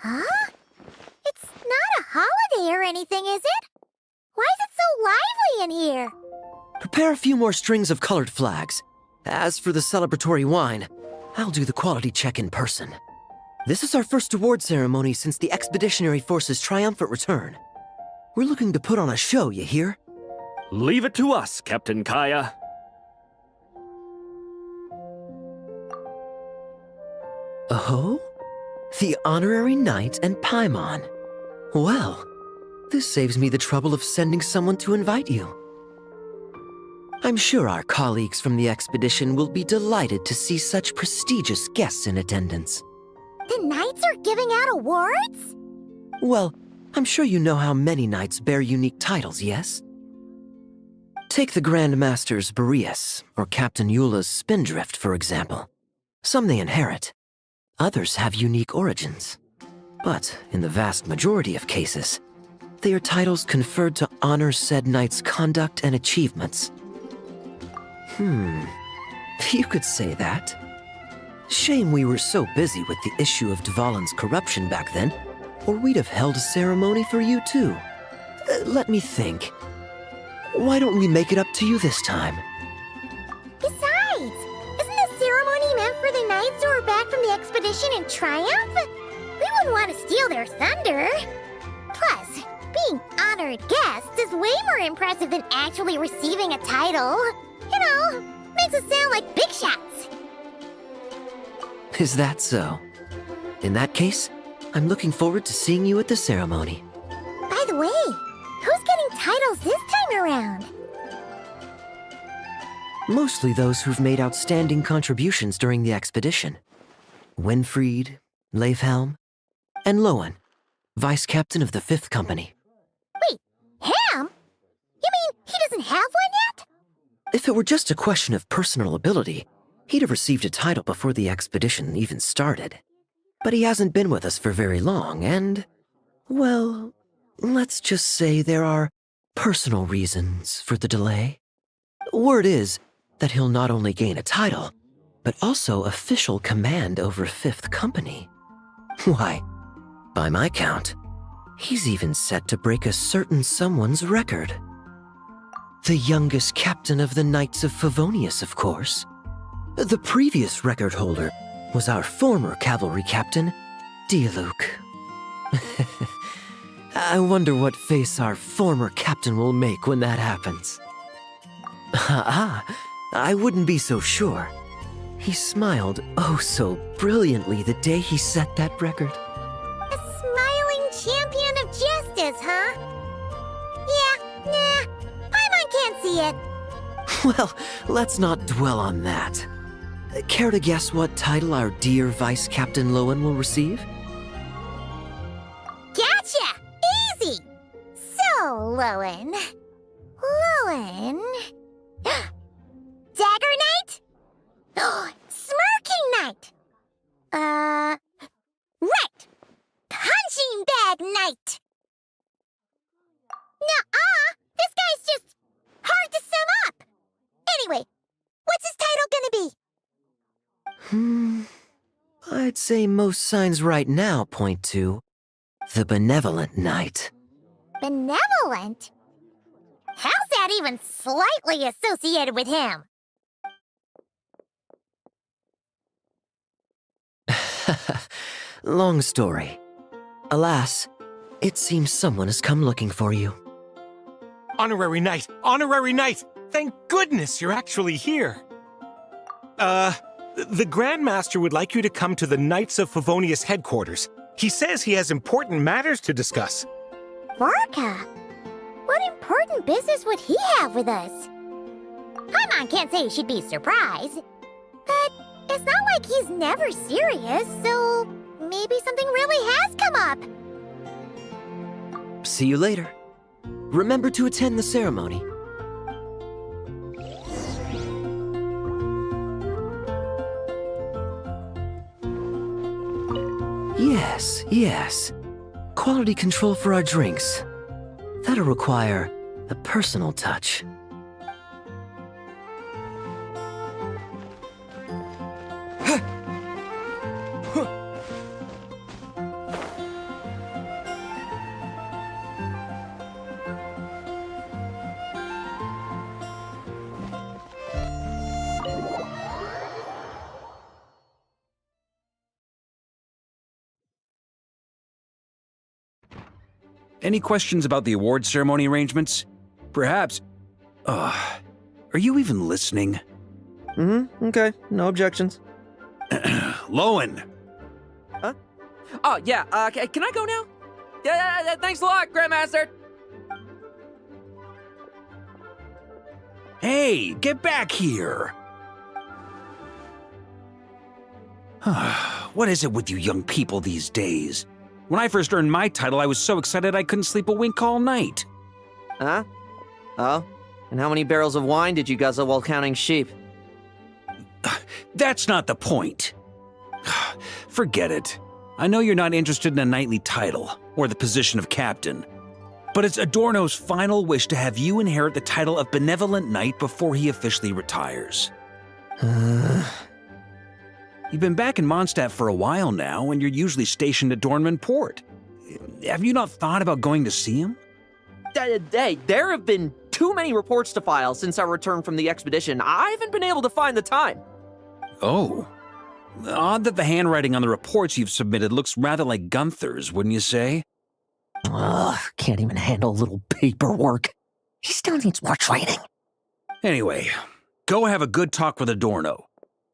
Huh? It's not a holiday or anything, is it? Why is it so lively in here? Prepare a few more strings of colored flags. As for the celebratory wine, I'll do the quality check in person. This is our first award ceremony since the Expeditionary Force's triumphant return. We're looking to put on a show, you hear? Leave it to us, Captain Kaya. Oh? The Honorary Knight and Paimon. Well, this saves me the trouble of sending someone to invite you. I'm sure our colleagues from the expedition will be delighted to see such prestigious guests in attendance. The knights are giving out awards? Well, I'm sure you know how many knights bear unique titles, yes? Take the Grand Master's Boreas, or Captain Eula's Spindrift, for example. Some they inherit. Others have unique origins. But in the vast majority of cases, they are titles conferred to honor said knight's conduct and achievements. You could say that. Shame we were so busy with the issue of Dvalin's corruption back then, or we'd have held a ceremony for you too. Let me think. Why don't we make it up to you this time? Besides, isn't the ceremony meant for the knights who are back from the expedition in triumph? We wouldn't want to steal their thunder. Plus, being honored guests is way more impressive than actually receiving a title. You know, makes us sound like big shots. Is that so? In that case, I'm looking forward to seeing you at the ceremony. By the way, who's getting titles this time around? Mostly those who've made outstanding contributions during the expedition. Winfried, Leifhelm, and Loen, Vice Captain of the 5th Company. Wait, him? You mean he doesn't have one yet? If it were just a question of personal ability, he'd have received a title before the expedition even started. But he hasn't been with us for very long, and, well, let's just say there are personal reasons for the delay. Word is that he'll not only gain a title, but also official command over 5th Company. Why, by my count, he's even set to break a certain someone's record. The youngest captain of the Knights of Favonius, of course. The previous record holder was our former cavalry captain, Diluc. I wonder what face our former captain will make when that happens. I wouldn't be so sure. He smiled oh so brilliantly the day he set that record. A smiling champion of justice, huh? Yeah, nah, Paimon can't see it. Well, let's not dwell on that. Care to guess what title our dear Vice Captain Loen will receive? Gotcha! Easy! So, Loen... Dagger Knight? Smirking Knight! Right! Punching Bag Knight! Nuh-uh! This guy's just hard to sum up! Anyway, what's his title gonna be? I'd say most signs right now point to the Benevolent Knight. Benevolent? How's that even slightly associated with him? Long story. Alas, it seems someone has come looking for you. Honorary Knight! Honorary Knight! Thank goodness you're actually here! The Grand Master would like you to come to the Knights of Favonius headquarters. He says he has important matters to discuss. Vorka? What important business would he have with us? Paimon can't say she'd be surprised. But it's not like he's never serious, so maybe something really has come up. See you later. Remember to attend the ceremony. Yes. Quality control for our drinks. That'll require a personal touch. Any questions about the award ceremony arrangements? Perhaps... are you even listening? Okay, no objections. Loen! Oh, yeah, can I go now? Yeah, thanks a lot, Grandmaster! Hey, get back here! What is it with you young people these days? When I first earned my title, I was so excited I couldn't sleep a wink all night. Huh? Oh? And how many barrels of wine did you guzzle while counting sheep? That's not the point. Forget it. I know you're not interested in a knightly title, or the position of captain. But it's Adorno's final wish to have you inherit the title of Benevolent Knight before he officially retires. You've been back in Mondstadt for a while now, and you're usually stationed at Dornman Port. Have you not thought about going to see him? Hey, there have been too many reports to file since our return from the expedition. I haven't been able to find the time. Oh. Odd that the handwriting on the reports you've submitted looks rather like Gunther's, wouldn't you say? Ugh, can't even handle a little paperwork. He still needs more training. Anyway, go have a good talk with Adorno.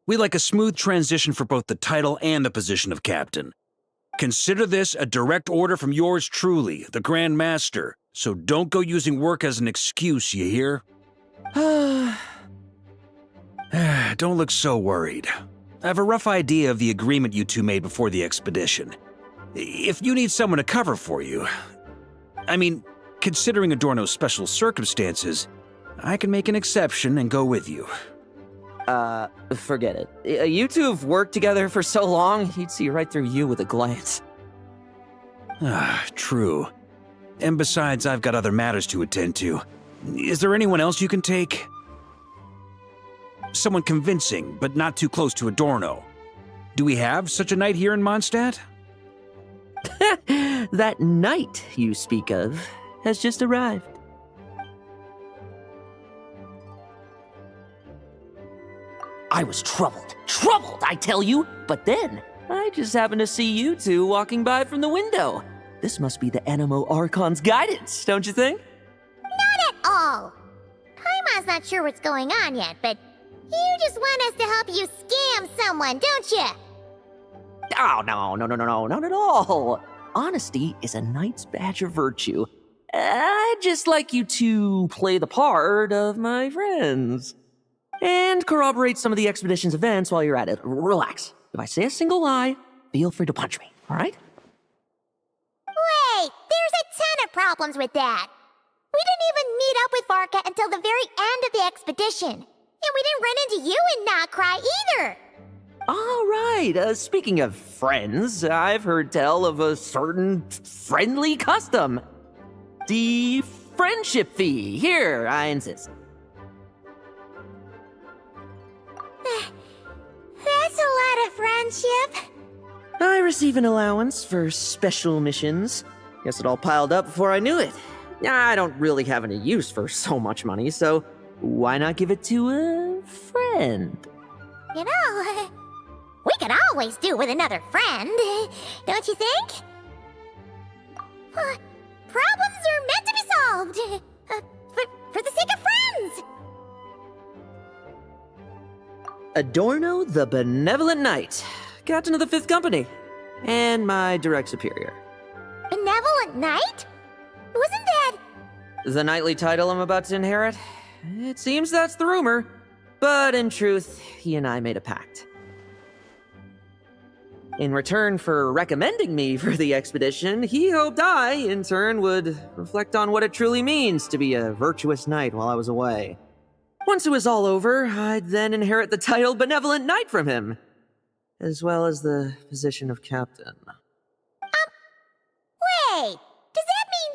We'd like a smooth transition for both the title and the position of captain. Consider this a direct order from yours truly, the Grand Master, so don't go using work as an excuse, you hear? Don't look so worried. I have a rough idea of the agreement you two made before the expedition. If you need someone to cover for you, I mean, considering Adorno's special circumstances, I can make an exception and go with you. Forget it. You two have worked together for so long, he'd see right through you with a glance. True. And besides, I've got other matters to attend to. Is there anyone else you can take? Someone convincing, but not too close to Adorno. Do we have such a knight here in Mondstadt? That knight you speak of has just arrived. I was troubled, I tell you, but then I just happened to see you two walking by from the window. This must be the Animo Archon's guidance, don't you think? Not at all. Paimon's not sure what's going on yet, but you just want us to help you scam someone, don't you? Oh, no, not at all. Honesty is a knight's badge of virtue. I'd just like you to play the part of my friends. And corroborate some of the expedition's events while you're at it. Relax. If I say a single lie, feel free to punch me, all right? Wait, there's a ton of problems with that. We didn't even meet up with Varka until the very end of the expedition. And we didn't run into you in Nokrai either. All right, speaking of friends, I've heard tell of a certain friendly custom. The friendship fee. Here, I insist. That's a lot of friendship. I receive an allowance for special missions. Guess it all piled up before I knew it. I don't really have any use for so much money, so why not give it to a friend? You know, we could always do with another friend, don't you think? Problems are meant to be solved. For the sake of friends. Adorno the Benevolent Knight, Captain of the 5th Company, and my direct superior. Benevolent Knight? Wasn't that... The knightly title I'm about to inherit? It seems that's the rumor, but in truth, he and I made a pact. In return for recommending me for the expedition, he hoped I, in turn, would reflect on what it truly means to be a virtuous knight while I was away. Once it was all over, I'd then inherit the title Benevolent Knight from him, as well as the position of captain. Wait, does that mean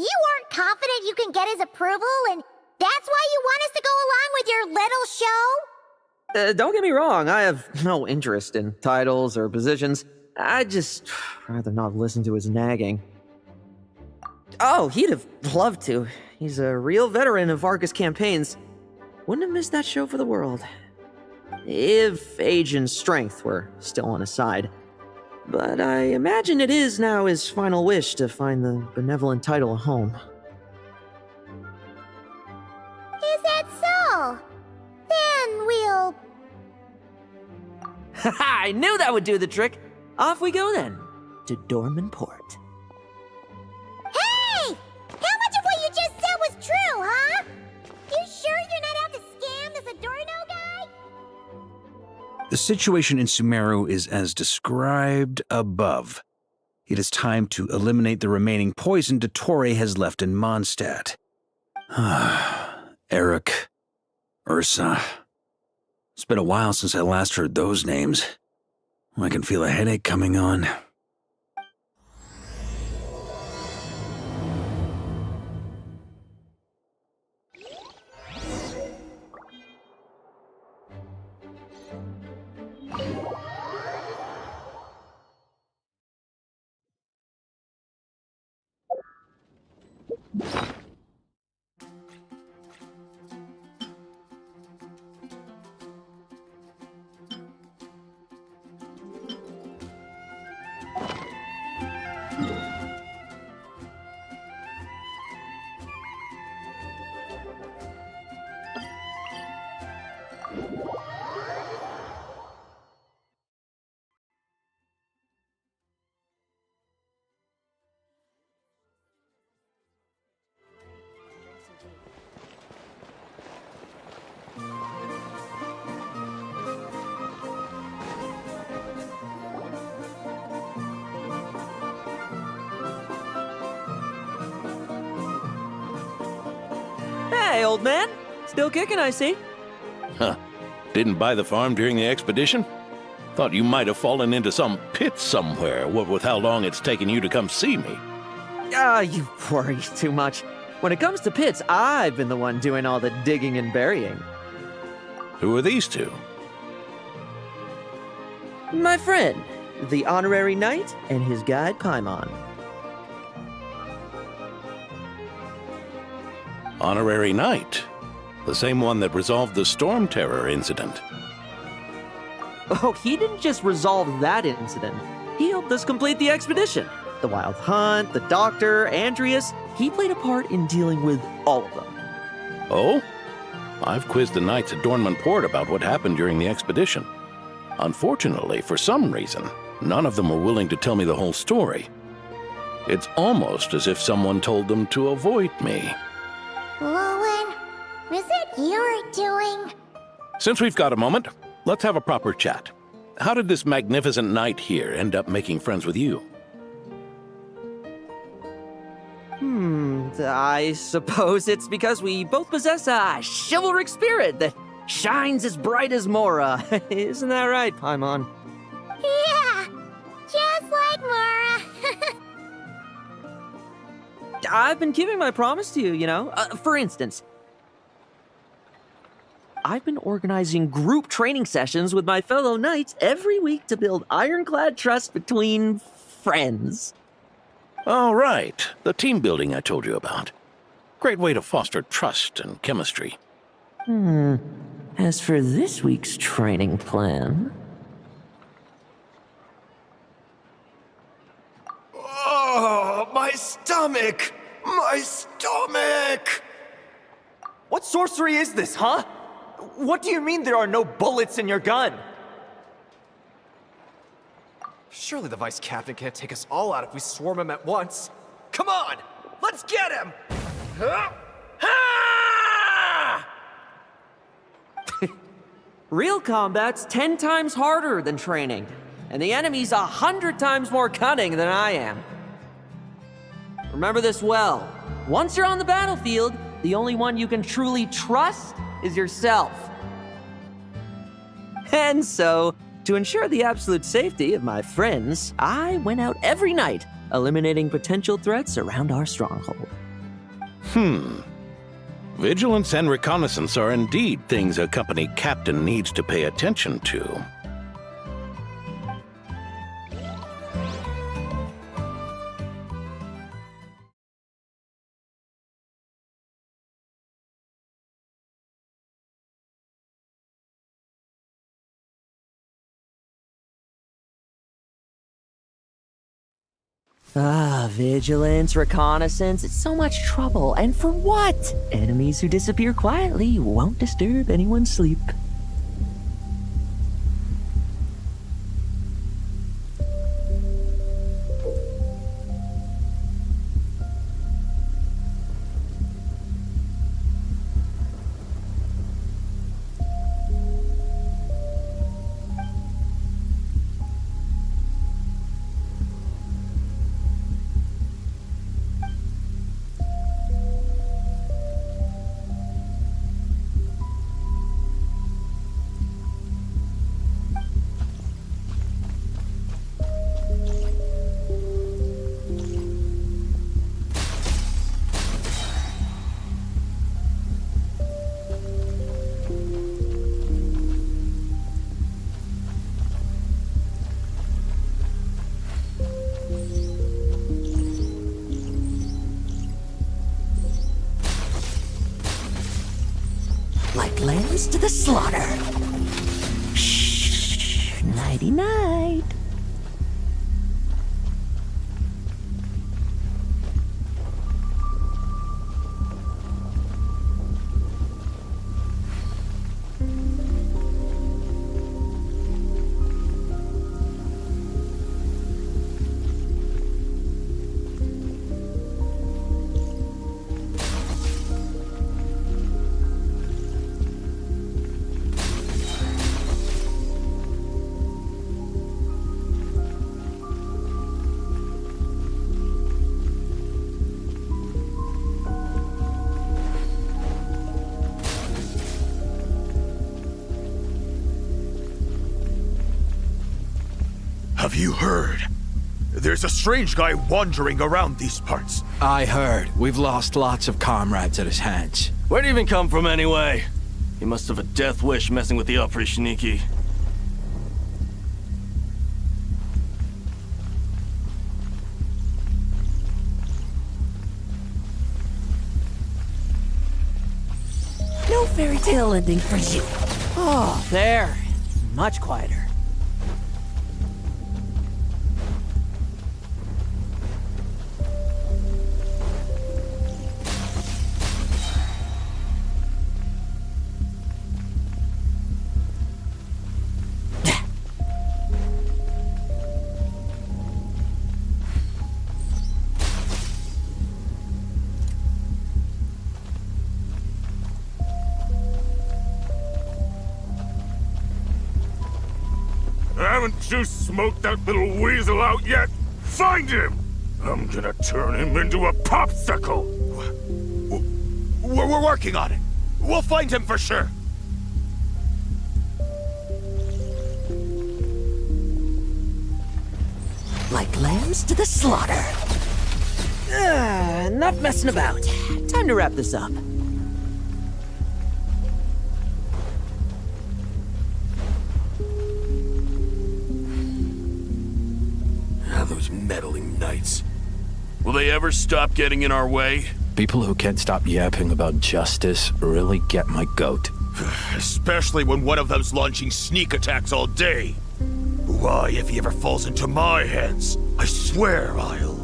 you aren't confident you can get his approval, and that's why you want us to go along with your little show? Don't get me wrong, I have no interest in titles or positions. I'd just rather not listen to his nagging. Oh, he'd have loved to. He's a real veteran of Varka's campaigns. Wouldn't have missed that show for the world. If age and strength were still on his side. but I imagine it is now his final wish to find the benevolent title a home. Is that so? Then we'll... I knew that would do the trick. Off we go then, to Dorman Port. Hey! How much of what you just said was true, huh? You sure you're not out to scam this Adorno guy? The situation in Sumeru is as described above. It is time to eliminate the remaining poison Dottore has left in Mondstadt. Eric, Ursa. It's been a while since I last heard those names. I can feel a headache coming on. Hey, old man. Still kicking, I see. Huh. Didn't buy the farm during the expedition? Thought you might have fallen into some pit somewhere, what with how long it's taken you to come see me. You worry too much. When it comes to pits, I've been the one doing all the digging and burying. Who are these two? My friend, the honorary knight, and his guide Paimon. Honorary Knight. The same one that resolved the Storm Terror incident. Oh, he didn't just resolve that incident. He helped us complete the expedition. The Wild Hunt, the Doctor, Andreas. He played a part in dealing with all of them. Oh? I've quizzed the knights at Dorman Port about what happened during the expedition. Unfortunately, for some reason, none of them were willing to tell me the whole story. It's almost as if someone told them to avoid me. Loen, is it your doing? Since we've got a moment, let's have a proper chat. How did this magnificent knight here end up making friends with you? I suppose it's because we both possess a chivalric spirit that shines as bright as Mora. Isn't that right, Paimon? Yeah, just like Mara. I've been keeping my promise to you, you know. For instance, I've been organizing group training sessions with my fellow knights every week to build ironclad trust between friends. Oh, right. The team building I told you about. Great way to foster trust and chemistry. As for this week's training plan... Oh, my stomach! My stomach! What sorcery is this, huh? What do you mean there are no bullets in your gun? Surely the vice captain can't take us all out if we swarm him at once. Come on! Let's get him! Huh? Ah! Real combat's 10 times harder than training, and the enemy's 100 times more cunning than I am. Remember this well. Once you're on the battlefield, the only one you can truly trust is yourself. And so, to ensure the absolute safety of my friends, I went out every night, eliminating potential threats around our stronghold. Vigilance and reconnaissance are indeed things a company captain needs to pay attention to. Vigilance, reconnaissance, it's so much trouble. And for what? Enemies who disappear quietly won't disturb anyone's sleep. Like lambs to the slaughter. Shh, nighty-night. Have you heard? There's a strange guy wandering around these parts. I heard. We've lost lots of comrades at his hands. Where'd he even come from anyway? He must have a death wish messing with the Oprishniki. No fairy tale ending for you. Oh, there. Much quieter. Haven't you smoked that little weasel out yet? Find him! I'm gonna turn him into a popsicle! We're working on it. We'll find him for sure. Like lambs to the slaughter. Enough messing about. Time to wrap this up. Those meddling knights. Will they ever stop getting in our way? People who can't stop yapping about justice really get my goat. Especially when one of them's launching sneak attacks all day. Why, if he ever falls into my hands, I swear I'll...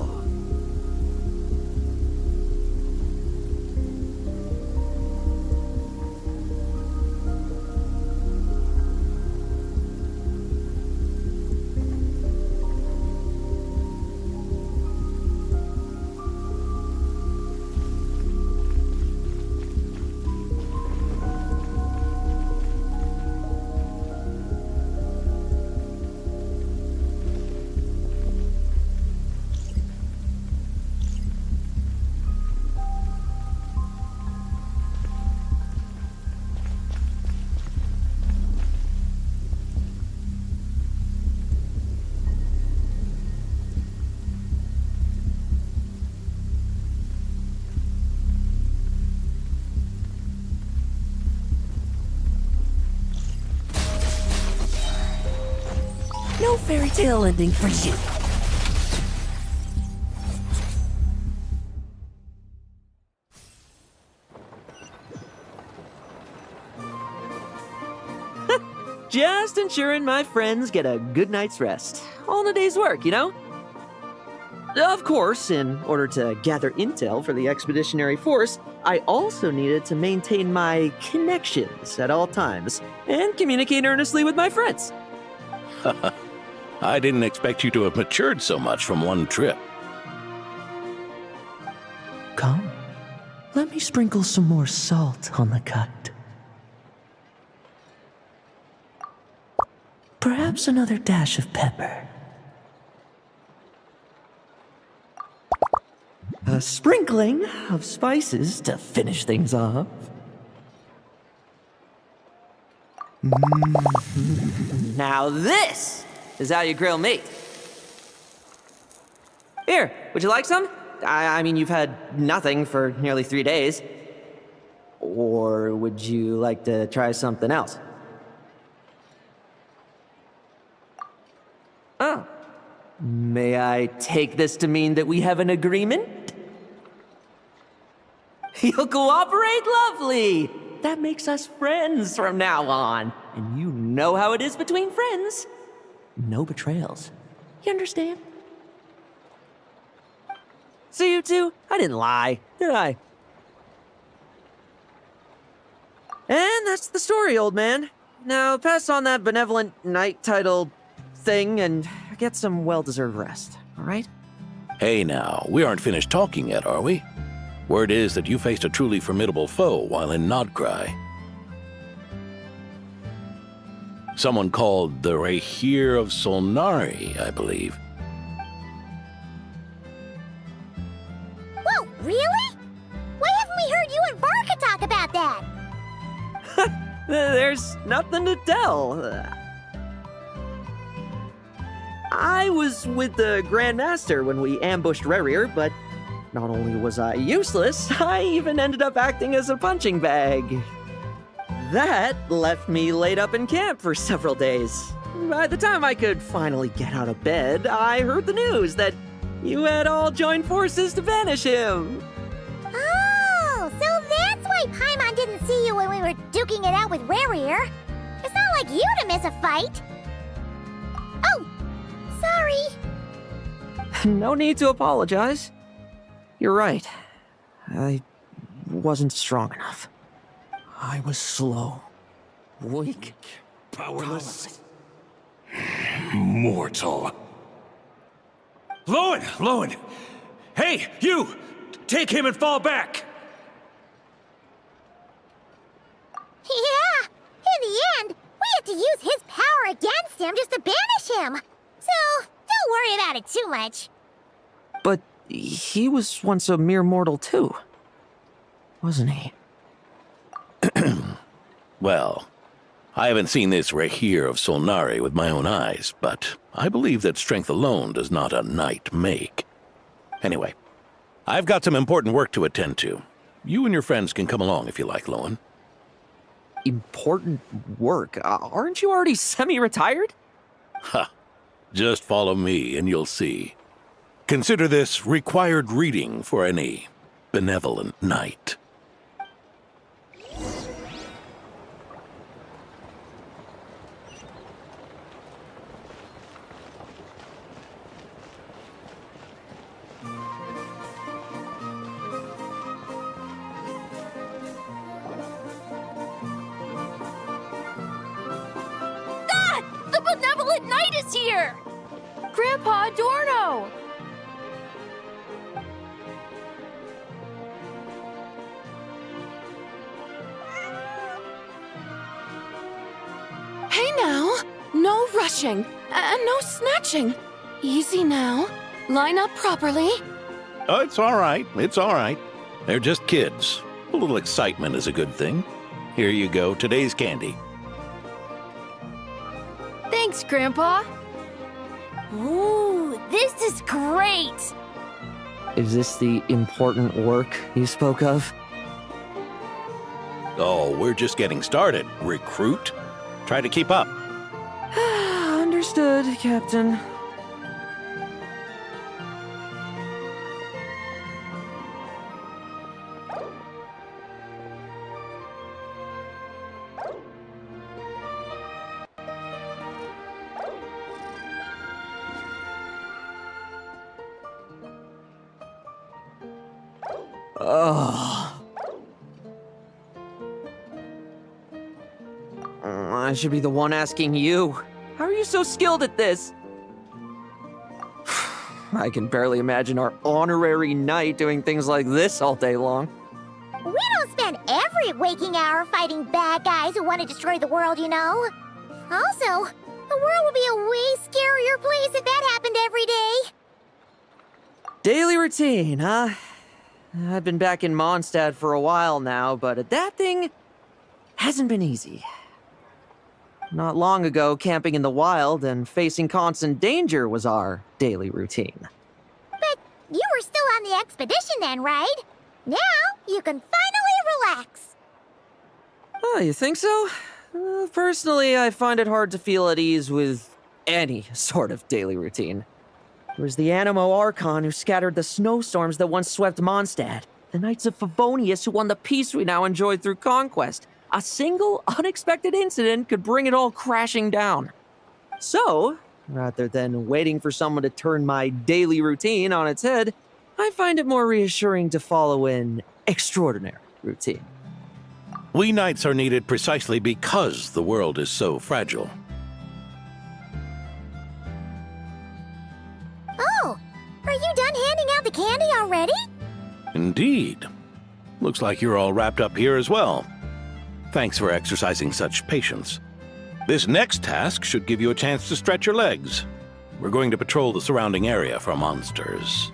No fairy tale ending for you. Just ensuring my friends get a good night's rest. All in a day's work, you know? Of course, in order to gather intel for the expeditionary force, I also needed to maintain my connections at all times and communicate earnestly with my friends. I didn't expect you to have matured so much from one trip. Come, let me sprinkle some more salt on the cut. Perhaps another dash of pepper. A sprinkling of spices to finish things off. Now this is how you grill meat. Here, would you like some? I mean, you've had nothing for nearly 3 days. Or would you like to try something else? Oh. May I take this to mean that we have an agreement? You'll cooperate? Lovely! That makes us friends from now on. And you know how it is between friends. No betrayals. You understand? So you two, I didn't lie, did I? And that's the story, old man. Now pass on that benevolent knight title thing and get some well-deserved rest, all right? Hey now, we aren't finished talking yet, are we? Word is that you faced a truly formidable foe while in Nodcry. Someone called the Rahir of Solnari, I believe. Whoa, really? Why haven't we heard you and Varka talk about that? There's nothing to tell. I was with the Grand Master when we ambushed Rerir, but not only was I useless, I even ended up acting as a punching bag. That left me laid up in camp for several days. By the time I could finally get out of bed, I heard the news that you had all joined forces to banish him. Oh, so that's why Paimon didn't see you when we were duking it out with Rerir. It's not like you to miss a fight. Oh, sorry. No need to apologize. You're right. I wasn't strong enough. I was slow, weak, Powerless. Mortal. Lоэн! Hey, you! Take him and fall back! Yeah, in the end, we had to use his power against him just to banish him. So, don't worry about it too much. But he was once a mere mortal too, wasn't he? Well, I haven't seen this Rahir of Solnari with my own eyes, but I believe that strength alone does not a knight make. Anyway, I've got some important work to attend to. You and your friends can come along if you like, Lоэн. Important work? Aren't you already semi-retired? Ha! Just follow me and you'll see. Consider this required reading for any benevolent knight. The benevolent knight is here! Grandpa Adorno! Hey now! No rushing, and no snatching. Easy now. Line up properly. Oh, it's all right. It's all right. They're just kids. A little excitement is a good thing. Here you go, today's candy. Thanks, Grandpa. Ooh, this is great! Is this the important work you spoke of? Oh, we're just getting started, recruit. Try to keep up. Understood, Captain. Ugh. I should be the one asking you. How are you so skilled at this? I can barely imagine our honorary knight doing things like this all day long. We don't spend every waking hour fighting bad guys who want to destroy the world, you know. Also, the world would be a way scarier place if that happened every day. Daily routine, huh? I've been back in Mondstadt for a while now, but that thing hasn't been easy. Not long ago, camping in the wild and facing constant danger was our daily routine. But you were still on the expedition then, right? Now you can finally relax. Oh, you think so? Personally, I find it hard to feel at ease with any sort of daily routine. It was the Animo Archon who scattered the snowstorms that once swept Mondstadt, the Knights of Favonius who won the peace we now enjoy through conquest. A single, unexpected incident could bring it all crashing down. So, rather than waiting for someone to turn my daily routine on its head, I find it more reassuring to follow an extraordinary routine. We knights are needed precisely because the world is so fragile. Oh, are you done handing out the candy already? Indeed. Looks like you're all wrapped up here as well. Thanks for exercising such patience. This next task should give you a chance to stretch your legs. We're going to patrol the surrounding area for monsters.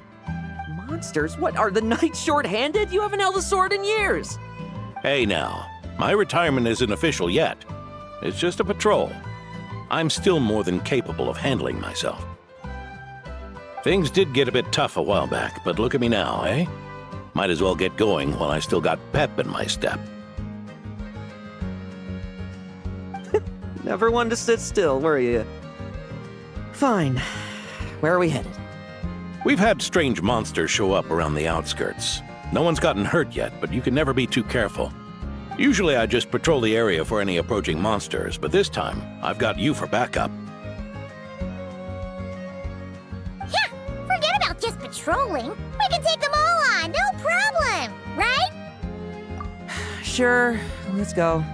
Monsters? What, are the knights short-handed? You haven't held a sword in years! Hey now, my retirement isn't official yet. It's just a patrol. I'm still more than capable of handling myself. Things did get a bit tough a while back, but look at me now, eh? Might as well get going while I still got pep in my step. Never one to sit still, were you? Fine. Where are we headed? We've had strange monsters show up around the outskirts. No one's gotten hurt yet, but you can never be too careful. Usually I just patrol the area for any approaching monsters, but this time, I've got you for backup. Yeah, forget about just patrolling. We can take them all on, no problem, right? Sure, let's go.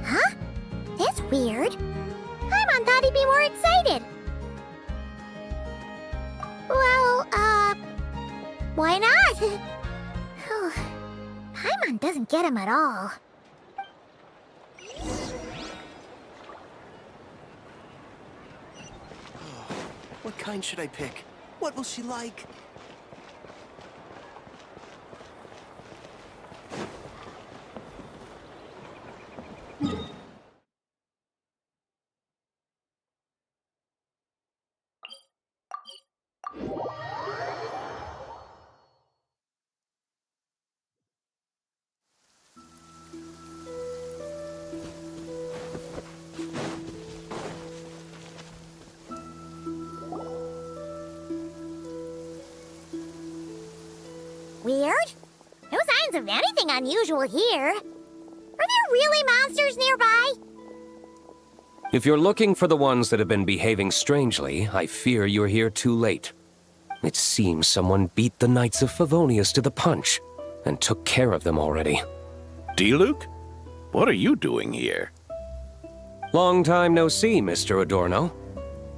Huh? That's weird. Paimon thought he'd be more excited. Well, why not? Paimon doesn't get him at all. What kind should I pick? What will she like? Weird? No signs of anything unusual here. Are there really monsters nearby? If you're looking for the ones that have been behaving strangely, I fear you're here too late. It seems someone beat the Knights of Favonius to the punch, and took care of them already. D-Luke? What are you doing here? Long time no see, Mr. Adorno.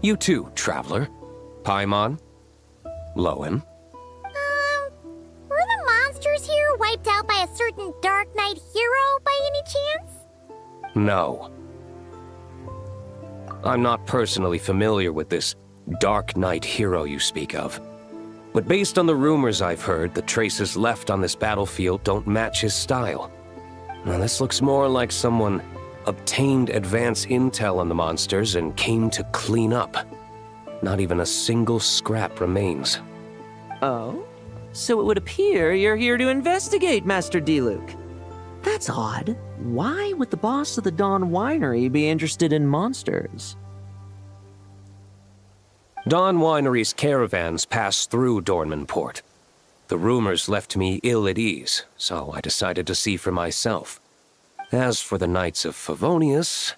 You too, traveler. Paimon? Lоэн? Were the monsters here wiped out by a certain Dark Knight hero by any chance? No. I'm not personally familiar with this Dark Knight hero you speak of. But based on the rumors I've heard, the traces left on this battlefield don't match his style. Now this looks more like someone obtained advance intel on the monsters and came to clean up. Not even a single scrap remains. Oh? So it would appear you're here to investigate, Master D-Luke. That's odd. Why would the boss of the Dawn Winery be interested in monsters? Dawn Winery's caravans pass through Dornman Port. The rumors left me ill at ease, so I decided to see for myself. As for the Knights of Favonius,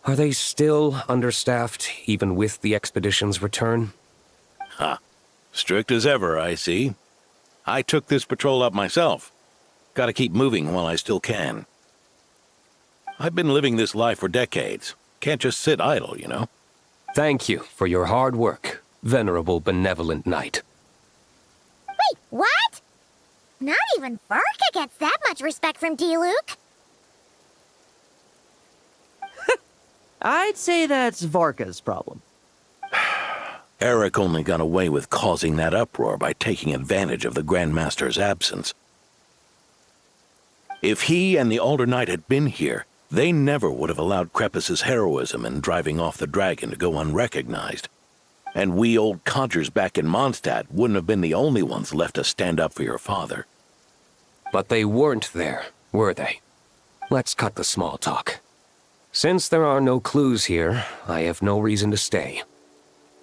are they still understaffed, even with the expedition's return? Ha. Strict as ever, I see. I took this patrol up myself. Gotta keep moving while I still can. I've been living this life for decades. Can't just sit idle, you know? Thank you for your hard work, venerable benevolent knight. Wait, what? Not even Varka gets that much respect from D-Luke. I'd say that's Varka's problem. Eric only got away with causing that uproar by taking advantage of the Grandmaster's absence. If he and the Alder Knight had been here, they never would have allowed Krepus's heroism in driving off the dragon to go unrecognized. And we old codgers back in Mondstadt wouldn't have been the only ones left to stand up for your father. But they weren't there, were they? Let's cut the small talk. Since there are no clues here, I have no reason to stay.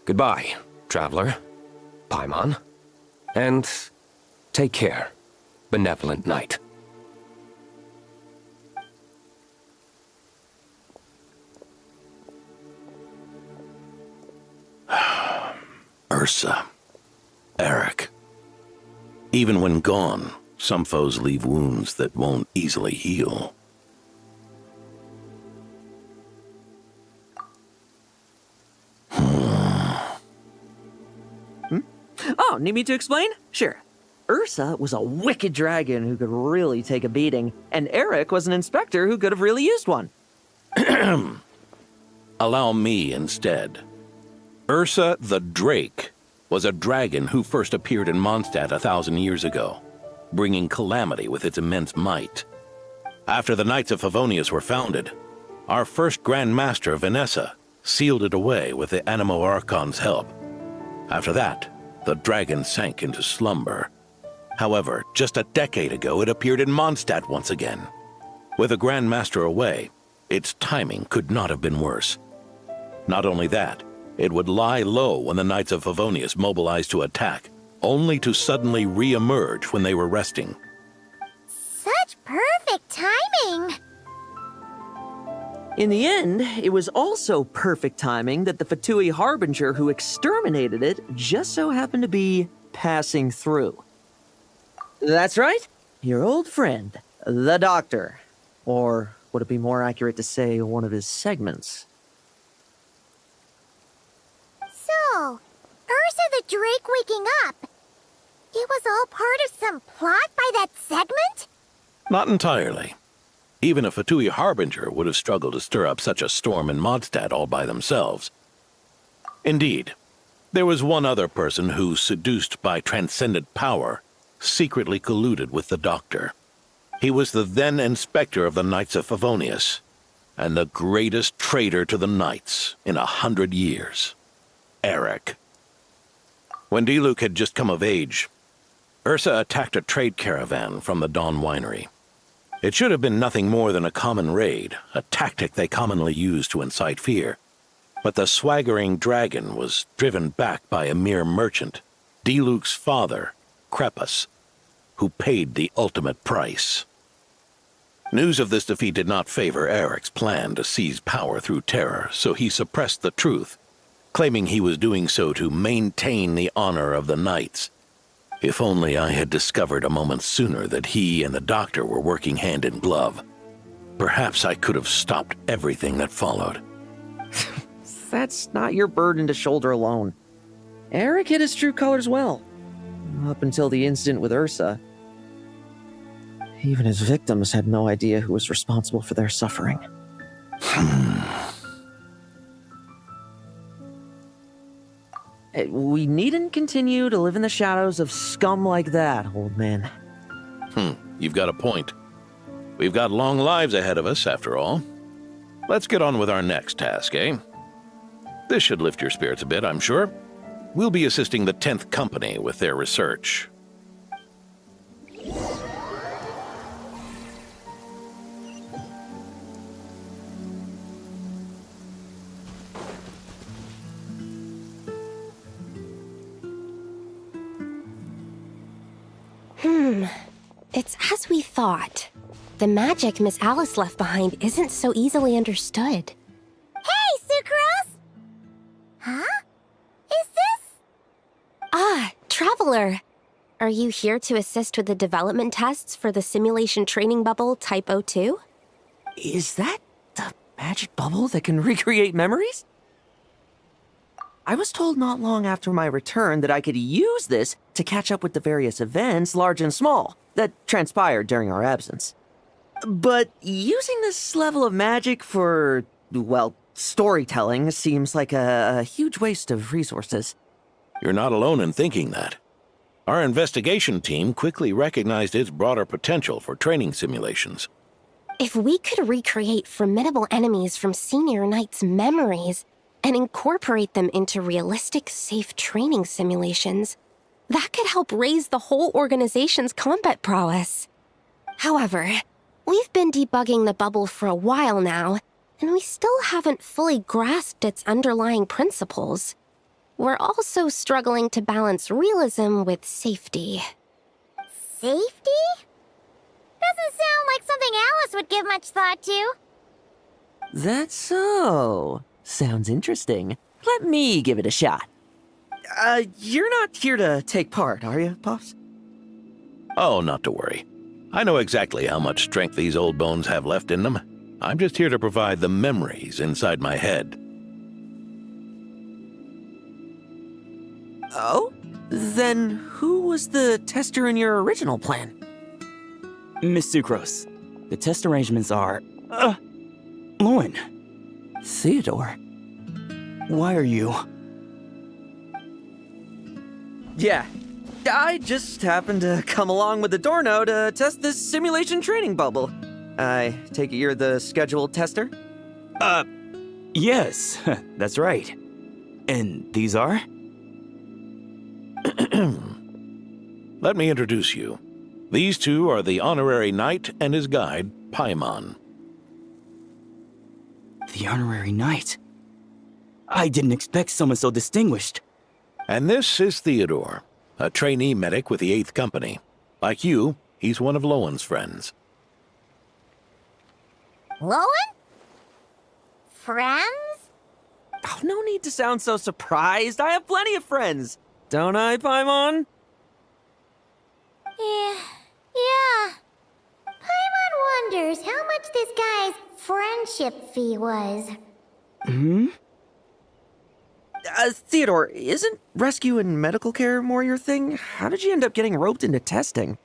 Goodbye, traveler, Paimon, and take care, benevolent knight. Ursa. Eric. Even when gone, some foes leave wounds that won't easily heal. Oh, need me to explain? Sure. Ursa was a wicked dragon who could really take a beating, and Eric was an inspector who could have really used one. Allow me instead. Ursa the Drake was a dragon who first appeared in Mondstadt 1,000 years ago, bringing calamity with its immense might. After the Knights of Favonius were founded, our first Grand Master, Vanessa, sealed it away with the Animo Archon's help. After that, the dragon sank into slumber. However, just a decade ago, it appeared in Mondstadt once again. With the Grand Master away, its timing could not have been worse. Not only that, it would lie low when the Knights of Favonius mobilized to attack, only to suddenly re-emerge when they were resting. Such perfect timing! In the end, it was also perfect timing that the Fatui Harbinger who exterminated it just so happened to be passing through. That's right, your old friend, the Doctor. Or would it be more accurate to say one of his segments? So, Ursa the Drake waking up. It was all part of some plot by that segment? Not entirely. Even a Fatui Harbinger would have struggled to stir up such a storm in Mondstadt all by themselves. Indeed, there was one other person who, seduced by transcendent power, secretly colluded with the Doctor. He was the then Inspector of the Knights of Favonius, and the greatest traitor to the Knights in 100 years. Eric. When D-Luke had just come of age, Ursa attacked a trade caravan from the Dawn Winery. It should have been nothing more than a common raid, a tactic they commonly use to incite fear. But the swaggering dragon was driven back by a mere merchant, D-Luke's father, Krepus, who paid the ultimate price. News of this defeat did not favor Eric's plan to seize power through terror, so he suppressed the truth, claiming he was doing so to maintain the honor of the Knights. If only I had discovered a moment sooner that he and the Doctor were working hand in glove. Perhaps I could have stopped everything that followed. That's not your burden to shoulder alone. Eric hid his true colors well. Up until the incident with Ursa. Even his victims had no idea who was responsible for their suffering. We needn't continue to live in the shadows of scum like that, old man. You've got a point. We've got long lives ahead of us, after all. Let's get on with our next task, eh? This should lift your spirits a bit, I'm sure. We'll be assisting the 10th Company with their research. It's as we thought. The magic Miss Alice left behind isn't so easily understood. Hey, Sucrose! Huh? Is this... traveler. Are you here to assist with the development tests for the simulation training bubble Type 02? Is that the magic bubble that can recreate memories? I was told not long after my return that I could use this to catch up with the various events, large and small, that transpired during our absence. But using this level of magic for, well, storytelling seems like a huge waste of resources. You're not alone in thinking that. Our investigation team quickly recognized its broader potential for training simulations. If we could recreate formidable enemies from Senior Knight's memories and incorporate them into realistic, safe training simulations, that could help raise the whole organization's combat prowess. However, we've been debugging the bubble for a while now, and we still haven't fully grasped its underlying principles. We're also struggling to balance realism with safety. Safety? Doesn't sound like something Alice would give much thought to. That's so. Sounds interesting. Let me give it a shot. You're not here to take part, are you, Pops? Oh, not to worry. I know exactly how much strength these old bones have left in them. I'm just here to provide the memories inside my head. Oh? Then who was the tester in your original plan? Miss Sucrose, the test arrangements are... Lоэн. Theodore. Why are you... Yeah, I just happened to come along with the Dorno to test this simulation training bubble. I take it you're the scheduled tester? Yes, that's right. And these are? Let me introduce you. These two are the honorary knight and his guide, Paimon. The honorary knight? I didn't expect someone so distinguished. And this is Theodore, a trainee medic with the 8th Company. Like you, he's one of Lowen's friends. Loen? Friends? Oh, no need to sound so surprised. I have plenty of friends. Don't I, Paimon? Yeah. Paimon wonders how much this guy's friendship fee was. Theodore, isn't rescue and medical care more your thing? How did you end up getting roped into testing?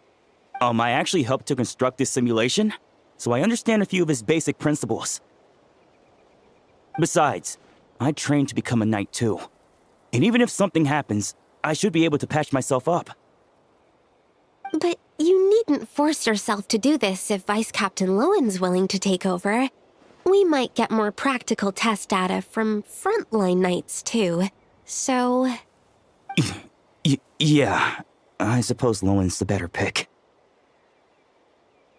I actually helped to construct this simulation, so I understand a few of his basic principles. Besides, I trained to become a knight too. And even if something happens, I should be able to patch myself up. But you needn't force yourself to do this if Vice Captain Lowen's willing to take over. We might get more practical test data from frontline knights too, so... Yeah, I suppose Lowen's the better pick.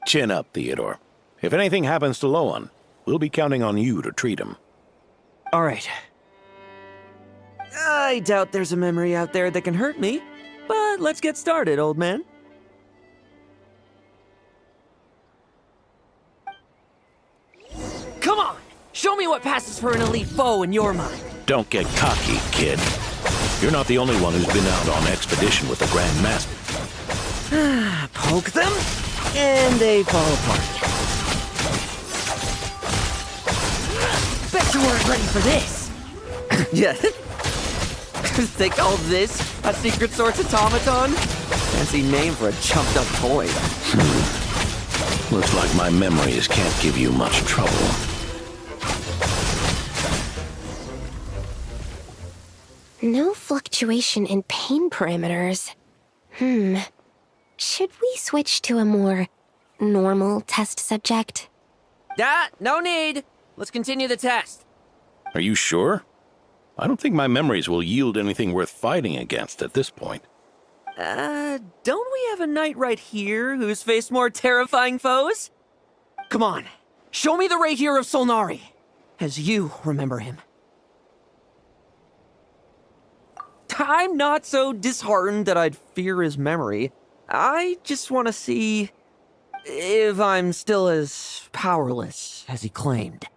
Chin up, Theodore. If anything happens to Lowen, we'll be counting on you to treat him. All right. I doubt there's a memory out there that can hurt me, but let's get started, old man. Come on! Show me what passes for an elite foe in your mind. Don't get cocky, kid. You're not the only one who's been out on expedition with the Grand Master. Poke them, and they fall apart. Bet you weren't ready for this. Yeah. Think all this a secret source automaton? Fancy name for a chumped up toy. Looks like my memories can't give you much trouble. No fluctuation in pain parameters. Should we switch to a more normal test subject? No need. Let's continue the test. Are you sure? I don't think my memories will yield anything worth fighting against at this point. Don't we have a knight right here who's faced more terrifying foes? Come on, show me the Rapier of Solnari, as you remember him. I'm not so disheartened that I'd fear his memory. I just want to see if I'm still as powerless as he claimed.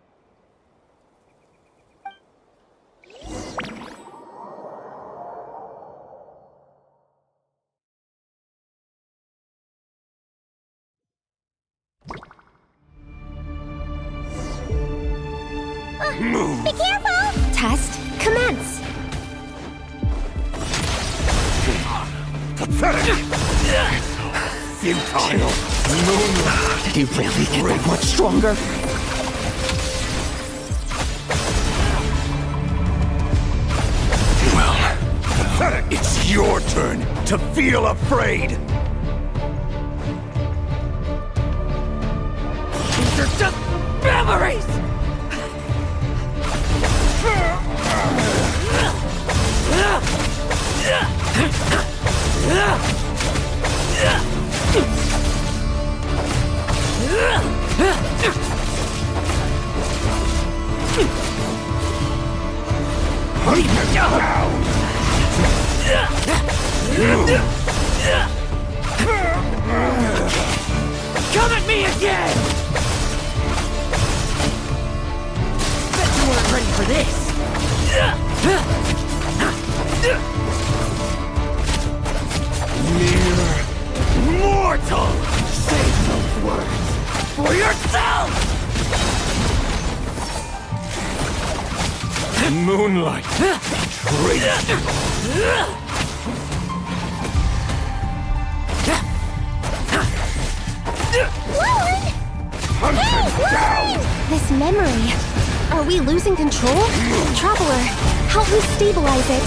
Be careful! Test commence. Pathetic! Futile! Moonlight! Did he really get that much stronger? Pathetic! It's your turn to feel afraid! These are just memories! Come at me again! Bet you weren't ready for this! Mere mortal! Save those words for yourself! Moonlight! This memory. Are we losing control? Traveler, help me stabilize it.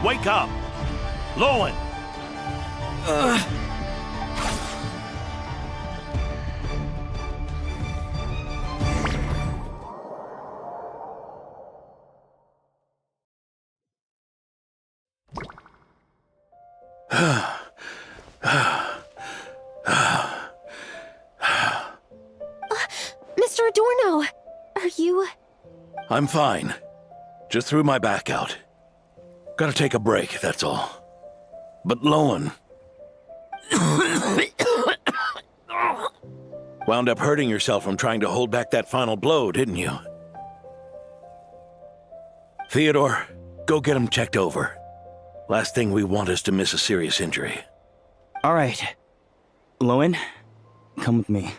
Wake up! Loen! Mr. Adorno, are you... I'm fine. Just threw my back out. Gotta take a break, that's all. But Loen... wound up hurting yourself from trying to hold back that final blow, didn't you? Theodore, go get him checked over. Last thing we want is to miss a serious injury. All right. Loen, come with me.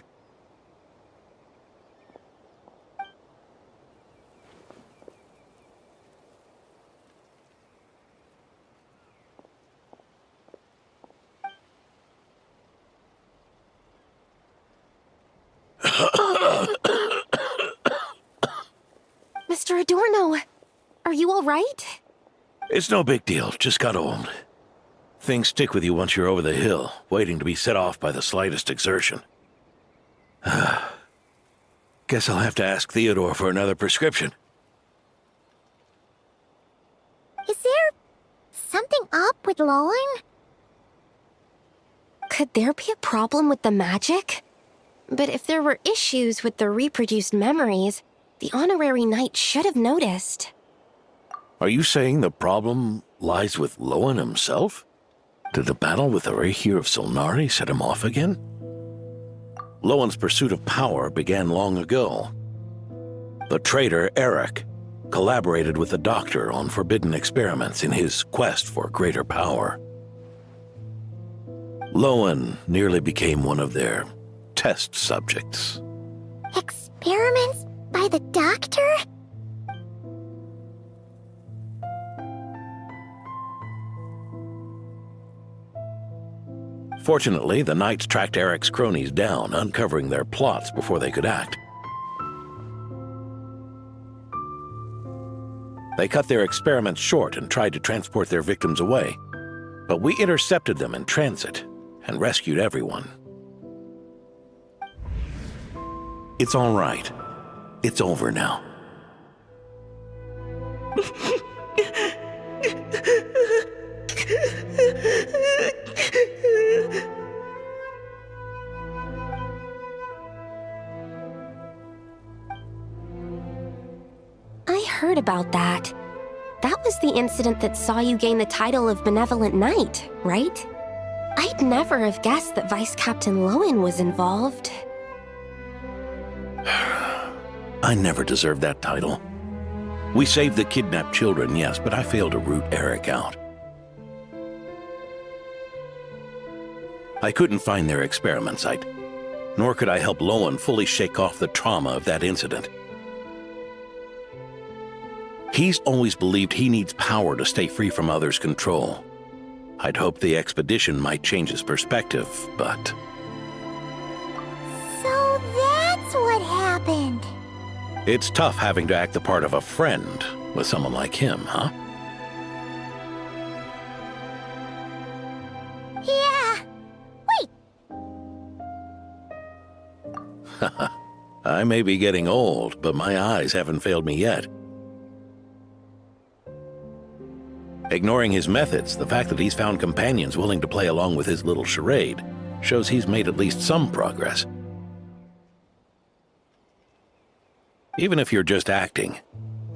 Mr. Adorno, are you all right? It's no big deal, just got old. Things stick with you once you're over the hill, waiting to be set off by the slightest exertion. Guess I'll have to ask Theodore for another prescription. Is there something up with Lоэн? Could there be a problem with the magic? But if there were issues with the reproduced memories, the honorary knight should have noticed. Are you saying the problem lies with Lоэн himself? Did the battle with the Reihir of Solnari set him off again? Lоэн's pursuit of power began long ago. The traitor, Eric, collaborated with the Doctor on forbidden experiments in his quest for greater power. Lоэн nearly became one of their test subjects. Experiments by the Doctor? Fortunately, the Knights tracked Eric's cronies down, uncovering their plots before they could act. They cut their experiments short and tried to transport their victims away, but we intercepted them in transit and rescued everyone. It's all right. It's over now. I heard about that. That was the incident that saw you gain the title of Benevolent Knight, right? I'd never have guessed that Vice Captain Lоэн was involved. I never deserved that title. We saved the kidnapped children, yes, but I failed to root Eric out. I couldn't find their experiment site, nor could I help Loen fully shake off the trauma of that incident. He's always believed he needs power to stay free from others' control. I'd hoped the expedition might change his perspective, but... So that's what happened. It's tough having to act the part of a friend with someone like him, huh? Yeah. Wait. I may be getting old, but my eyes haven't failed me yet. Ignoring his methods, the fact that he's found companions willing to play along with his little charade shows he's made at least some progress. Even if you're just acting,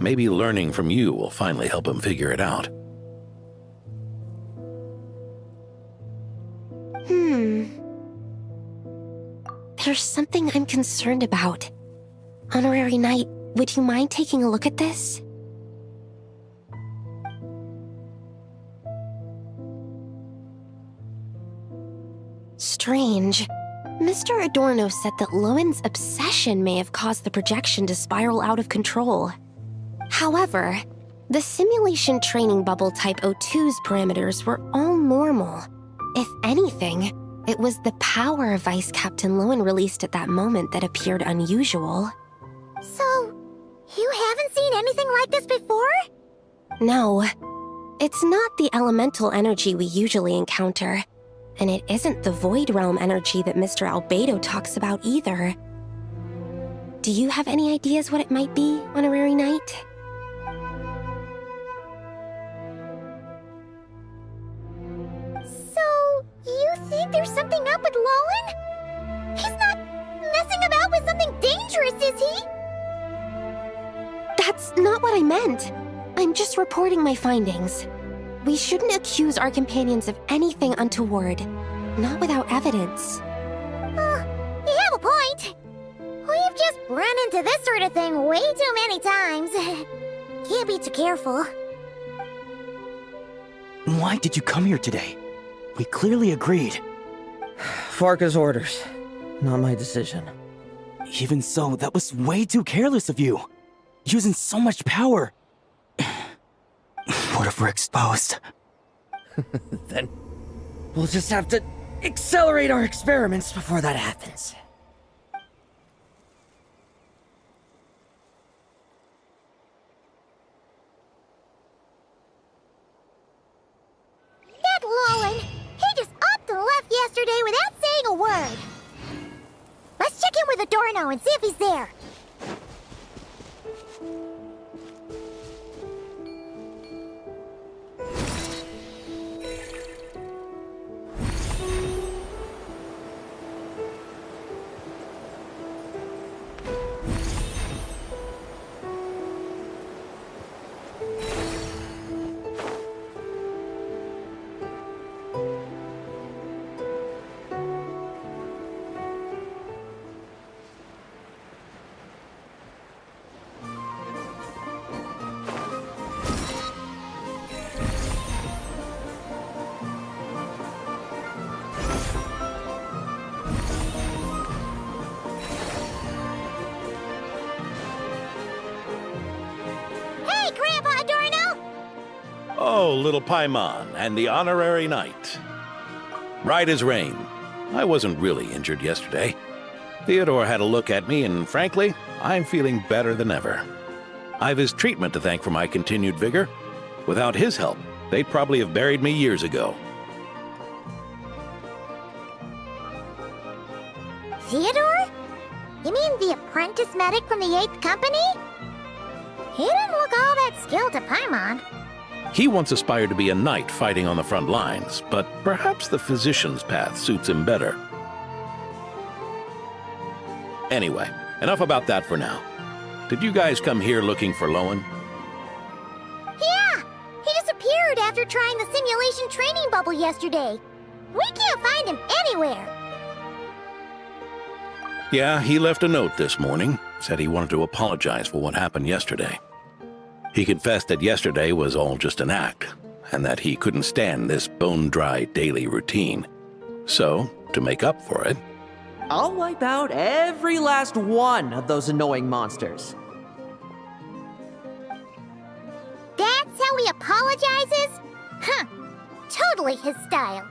maybe learning from you will finally help him figure it out. There's something I'm concerned about. Honorary Knight, would you mind taking a look at this? Strange. Mr. Adorno said that Loen's obsession may have caused the projection to spiral out of control. However, the simulation training bubble type O2's parameters were all normal. If anything, it was the power Vice Captain Loen released at that moment that appeared unusual. So, you haven't seen anything like this before? No. It's not the elemental energy we usually encounter. And it isn't the Void Realm energy that Mr. Albedo talks about either. Do you have any ideas what it might be, Honorary Knight? So, you think there's something up with Loen? He's not messing about with something dangerous, is he? That's not what I meant. I'm just reporting my findings. We shouldn't accuse our companions of anything untoward, not without evidence. You have a point. We've just run into this sort of thing way too many times. Can't be too careful. Why did you come here today? We clearly agreed. Farka's orders, not my decision. Even so, that was way too careless of you. Using so much power. What if we're exposed? Then we'll just have to accelerate our experiments before that happens. That Loen, he just upped and left yesterday without saying a word. Let's check in with Adorno and see if he's there. Oh, little Paimon and the Honorary Knight. Right as rain. I wasn't really injured yesterday. Theodore had a look at me, and frankly, I'm feeling better than ever. I've his treatment to thank for my continued vigor. Without his help, they'd probably have buried me years ago. Theodore? You mean the apprentice medic from the 8th Company? He didn't look all that skilled to Paimon. He once aspired to be a knight fighting on the front lines, but perhaps the physician's path suits him better. Anyway, enough about that for now. Did you guys come here looking for Loen? Yeah! He disappeared after trying the simulation training bubble yesterday. We can't find him anywhere. Yeah, he left a note this morning. Said he wanted to apologize for what happened yesterday. He confessed that yesterday was all just an act, and that he couldn't stand this bone-dry daily routine. So, to make up for it, I'll wipe out every last one of those annoying monsters. That's how he apologizes? Huh. Totally his style.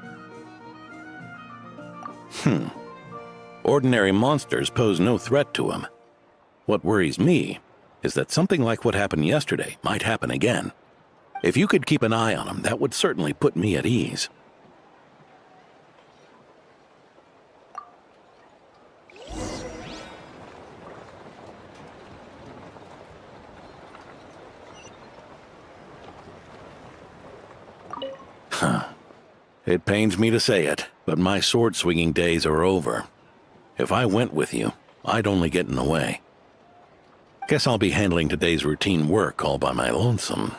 Ordinary monsters pose no threat to him. What worries me is that something like what happened yesterday might happen again. If you could keep an eye on him, that would certainly put me at ease. It pains me to say it, but my sword-swinging days are over. If I went with you, I'd only get in the way. Guess I'll be handling today's routine work all by my lonesome.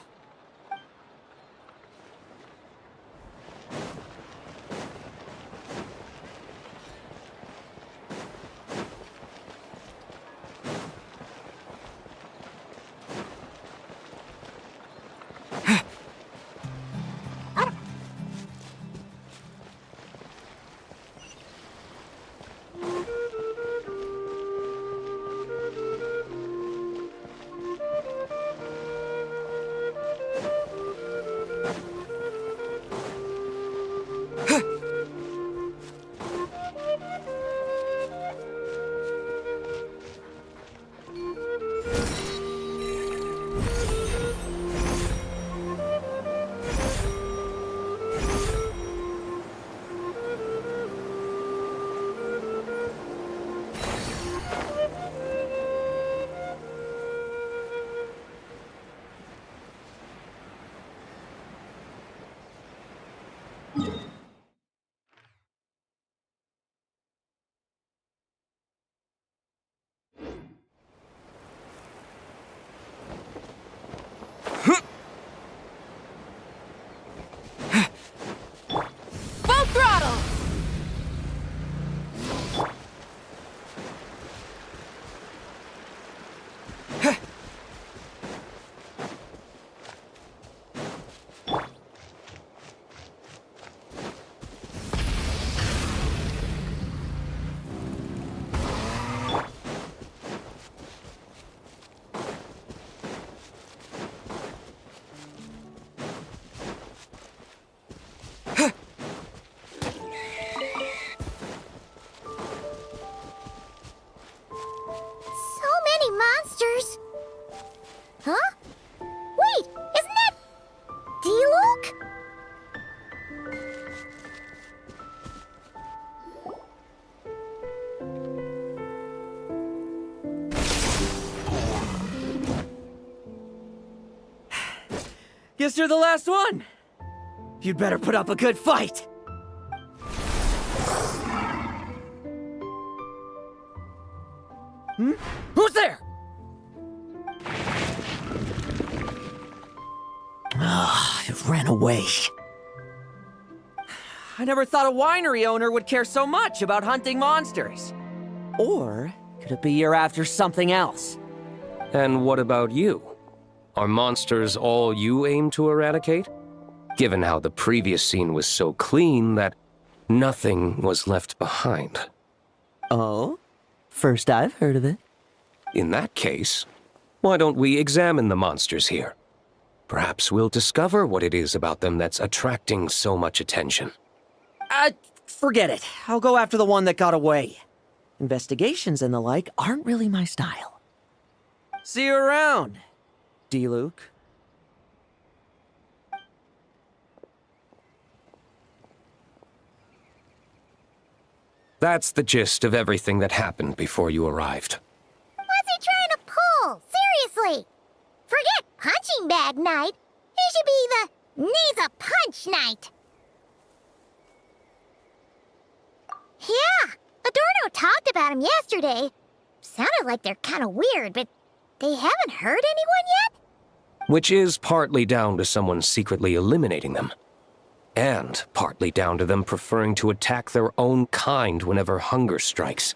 Huh? Wait, isn't that... D-Luke? Guess you're the last one. You'd better put up a good fight. Who's there? It ran away. I never thought a winery owner would care so much about hunting monsters. Or could it be you're after something else? And what about you? Are monsters all you aim to eradicate? Given how the previous scene was so clean that nothing was left behind. Oh? First I've heard of it. In that case, why don't we examine the monsters here? Perhaps we'll discover what it is about them that's attracting so much attention. Forget it. I'll go after the one that got away. Investigations and the like aren't really my style. See you around, D-Luke. That's the gist of everything that happened before you arrived. What's he trying to pull? Seriously! Forget punching bag night. It should be the needs a punch night. Yeah, Adorno talked about him yesterday. Sounded like they're kind of weird, but they haven't hurt anyone yet? Which is partly down to someone secretly eliminating them. And partly down to them preferring to attack their own kind whenever hunger strikes.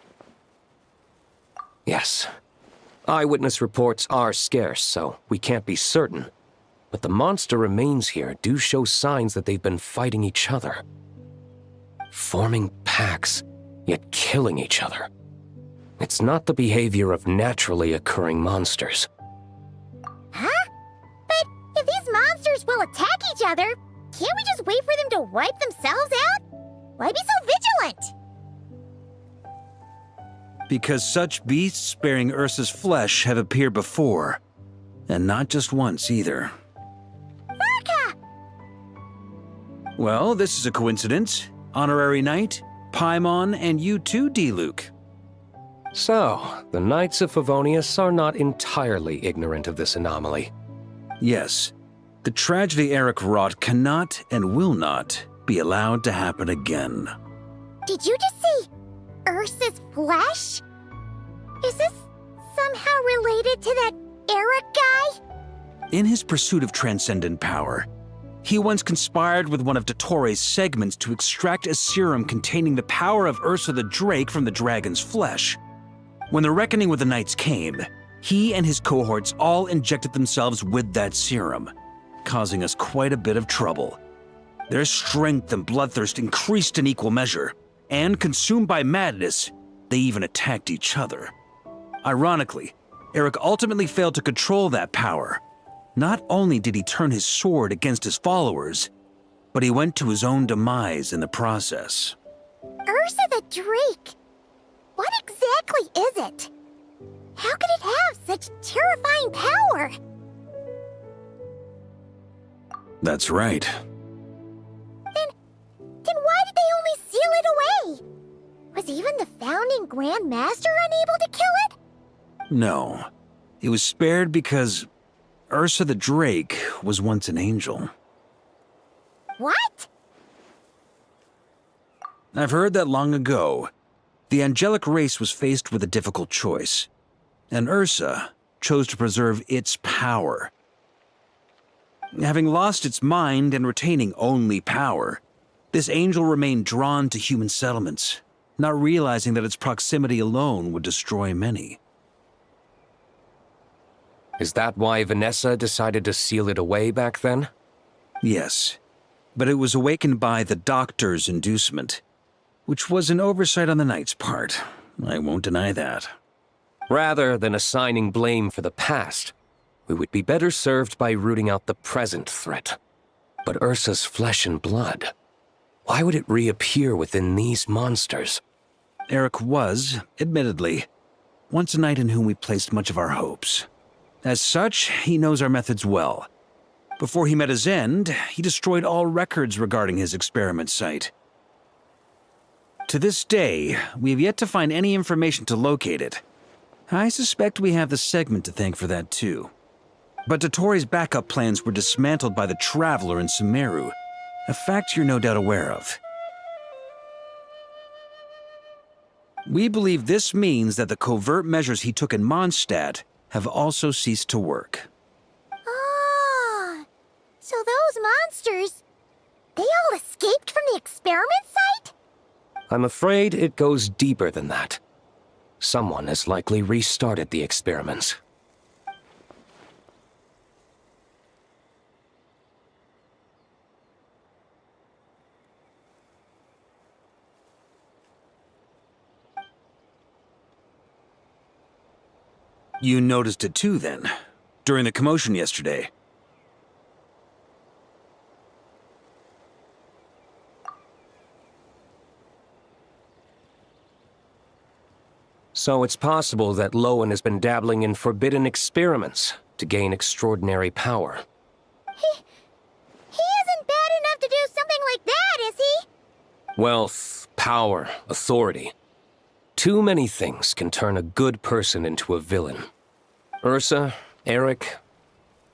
Yes. Eyewitness reports are scarce, so we can't be certain. But the monster remains here do show signs that they've been fighting each other. Forming packs, yet killing each other. It's not the behavior of naturally occurring monsters. Huh? But if these monsters will attack each other, can't we just wait for them to wipe themselves out? Why be so vigilant? Because such beasts bearing Ursa's flesh have appeared before. And not just once either. Varka! Well, this is a coincidence. Honorary Knight, Paimon, and you too, D-Luke. So, the Knights of Favonius are not entirely ignorant of this anomaly. Yes. The tragedy Eric wrought cannot and will not be allowed to happen again. Did you just say Ursa's flesh? Is this somehow related to that Eric guy? In his pursuit of transcendent power, he once conspired with one of Dottoro's segments to extract a serum containing the power of Ursa the Drake from the dragon's flesh. When the reckoning with the Knights came, he and his cohorts all injected themselves with that serum, causing us quite a bit of trouble. Their strength and bloodthirst increased in equal measure, and consumed by madness, they even attacked each other. Ironically, Eric ultimately failed to control that power. Not only did he turn his sword against his followers, but he went to his own demise in the process. Ursa the Drake? What exactly is it? How could it have such terrifying power? That's right. Then why did they only seal it away? Was even the founding Grand Master unable to kill it? No. It was spared because Ursa the Drake was once an angel. What? I've heard that long ago, the angelic race was faced with a difficult choice, and Ursa chose to preserve its power. Having lost its mind and retaining only power, this angel remained drawn to human settlements, not realizing that its proximity alone would destroy many. Is that why Vanessa decided to seal it away back then? Yes, but it was awakened by the Doctor's inducement, which was an oversight on the Knight's part. I won't deny that. Rather than assigning blame for the past, we would be better served by rooting out the present threat. But Ursa's flesh and blood, why would it reappear within these monsters? Eric was, admittedly, once a knight in whom we placed much of our hopes. As such, he knows our methods well. Before he met his end, he destroyed all records regarding his experiment site. To this day, we have yet to find any information to locate it. I suspect we have the segment to thank for that too. But Dottoro's backup plans were dismantled by the Traveler in Sumeru, a fact you're no doubt aware of. We believe this means that the covert measures he took in Mondstadt have also ceased to work. Ah, so those monsters, they all escaped from the experiment site? I'm afraid it goes deeper than that. Someone has likely restarted the experiments. You noticed it too, then, during the commotion yesterday. So it's possible that Loen has been dabbling in forbidden experiments to gain extraordinary power. He isn't bad enough to do something like that, is he? Wealth, power, authority. Too many things can turn a good person into a villain. Ursa, Eric,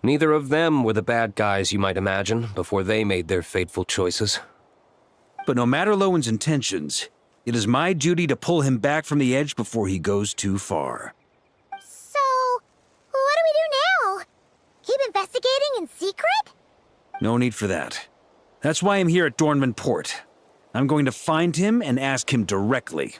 neither of them were the bad guys you might imagine before they made their fateful choices. But no matter Lowen's intentions, it is my duty to pull him back from the edge before he goes too far. So, what do we do now? Keep investigating in secret? No need for that. That's why I'm here at Dornman Port. I'm going to find him and ask him directly.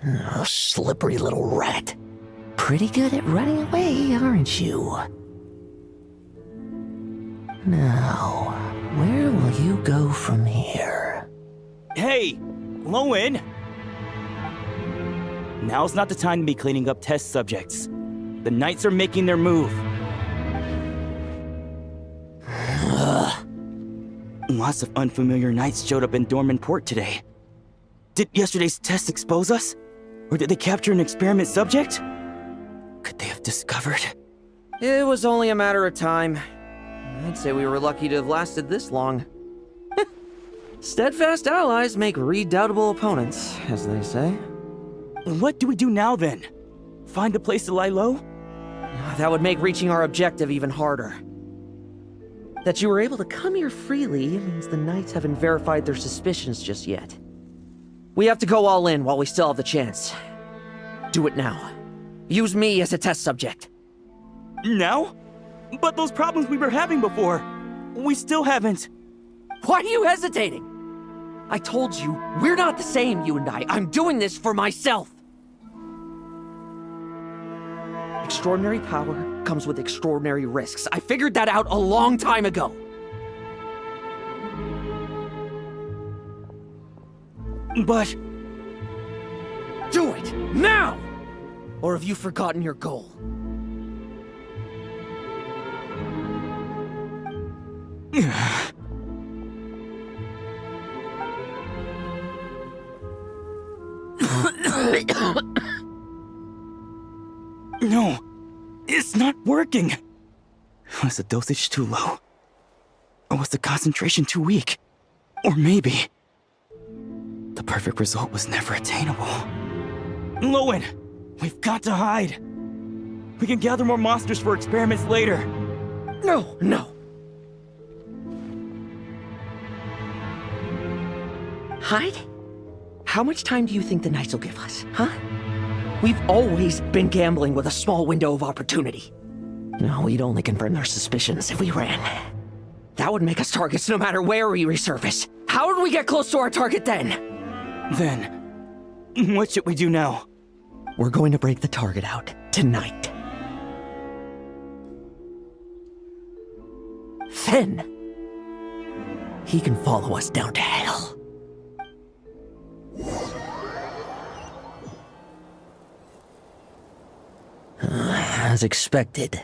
Oh, slippery little rat. Pretty good at running away, aren't you? Now, where will you go from here? Hey, Loen! Now's not the time to be cleaning up test subjects. The Knights are making their move. Lots of unfamiliar Knights showed up in Dormant Port today. Did yesterday's test expose us? Or did they capture an experiment subject? Could they have discovered? It was only a matter of time. I'd say we were lucky to have lasted this long. Steadfast allies make redoubtable opponents, as they say. What do we do now then? Find a place to lie low? That would make reaching our objective even harder. That you were able to come here freely means the Knights haven't verified their suspicions just yet. We have to go all in while we still have the chance. Do it now. Use me as a test subject. Now? But those problems we were having before, we still haven't. Why are you hesitating? I told you, we're not the same, you and I. I'm doing this for myself. Extraordinary power comes with extraordinary risks. I figured that out a long time ago. But... do it, now! Or have you forgotten your goal? No, it's not working. Was the dosage too low? Or was the concentration too weak? Or maybe... the perfect result was never attainable. Loen, we've got to hide. We can gather more monsters for experiments later. No, no. Hide? How much time do you think the Knights will give us, huh? We've always been gambling with a small window of opportunity. No, we'd only confirm their suspicions if we ran. That would make us targets no matter where we resurface. How would we get close to our target then? Then, what should we do now? We're going to break the target out tonight. Then, he can follow us down to hell. As expected,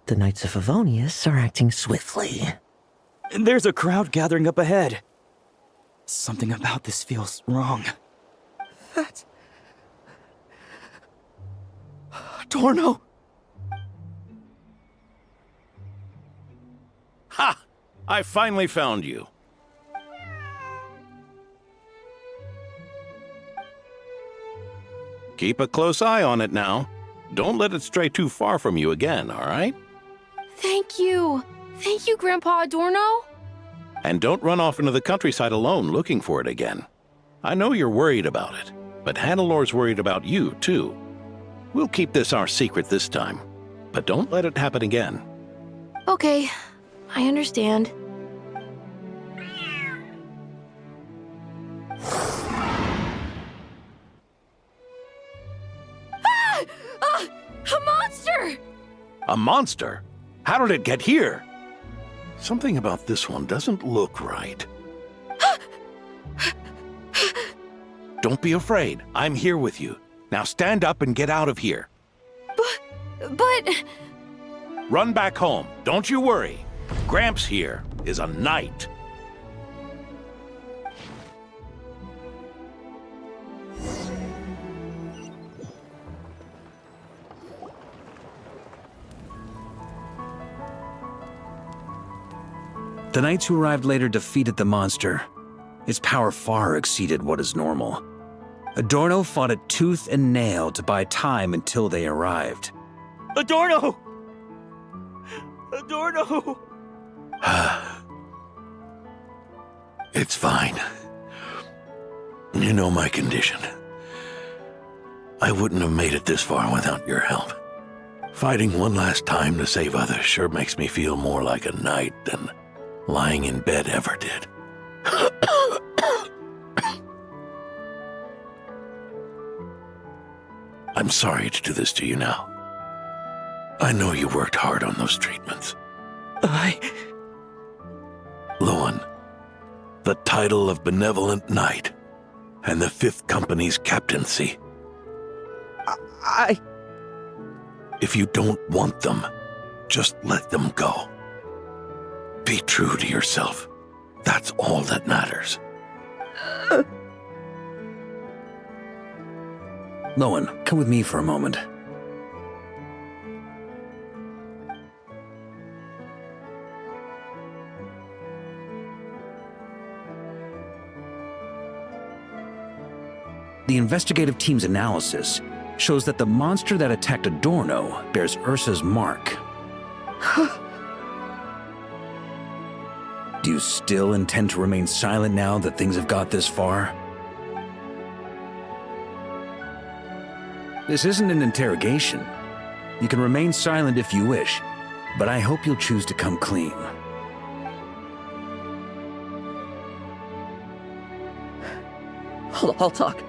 the Knights of Favonius are acting swiftly. There's a crowd gathering up ahead. Something about this feels wrong. That's... Torno! Ha! I finally found you. Keep a close eye on it now. Don't let it stray too far from you again, all right? Thank you. Thank you, Grandpa Adorno. And don't run off into the countryside alone looking for it again. I know you're worried about it, but Hannelor's worried about you, too. We'll keep this our secret this time, but don't let it happen again. Okay, I understand. A monster! A monster? How did it get here? Something about this one doesn't look right. Don't be afraid. I'm here with you. Now stand up and get out of here. But... Run back home. Don't you worry. Gramps here is a knight. The Knights who arrived later defeated the monster. Its power far exceeded what is normal. Adorno fought it tooth and nail to buy time until they arrived. Adorno! Adorno! It's fine. You know my condition. I wouldn't have made it this far without your help. Fighting one last time to save others sure makes me feel more like a knight than lying in bed ever did. I'm sorry to do this to you now. I know you worked hard on those treatments. Loen, the title of Benevolent Knight and the Fifth Company's captaincy. If you don't want them, just let them go. Be true to yourself. That's all that matters. Loen, come with me for a moment. The investigative team's analysis shows that the monster that attacked Adorno bears Ursa's mark. Do you still intend to remain silent now that things have got this far? This isn't an interrogation. You can remain silent if you wish, but I hope you'll choose to come clean. I'll talk.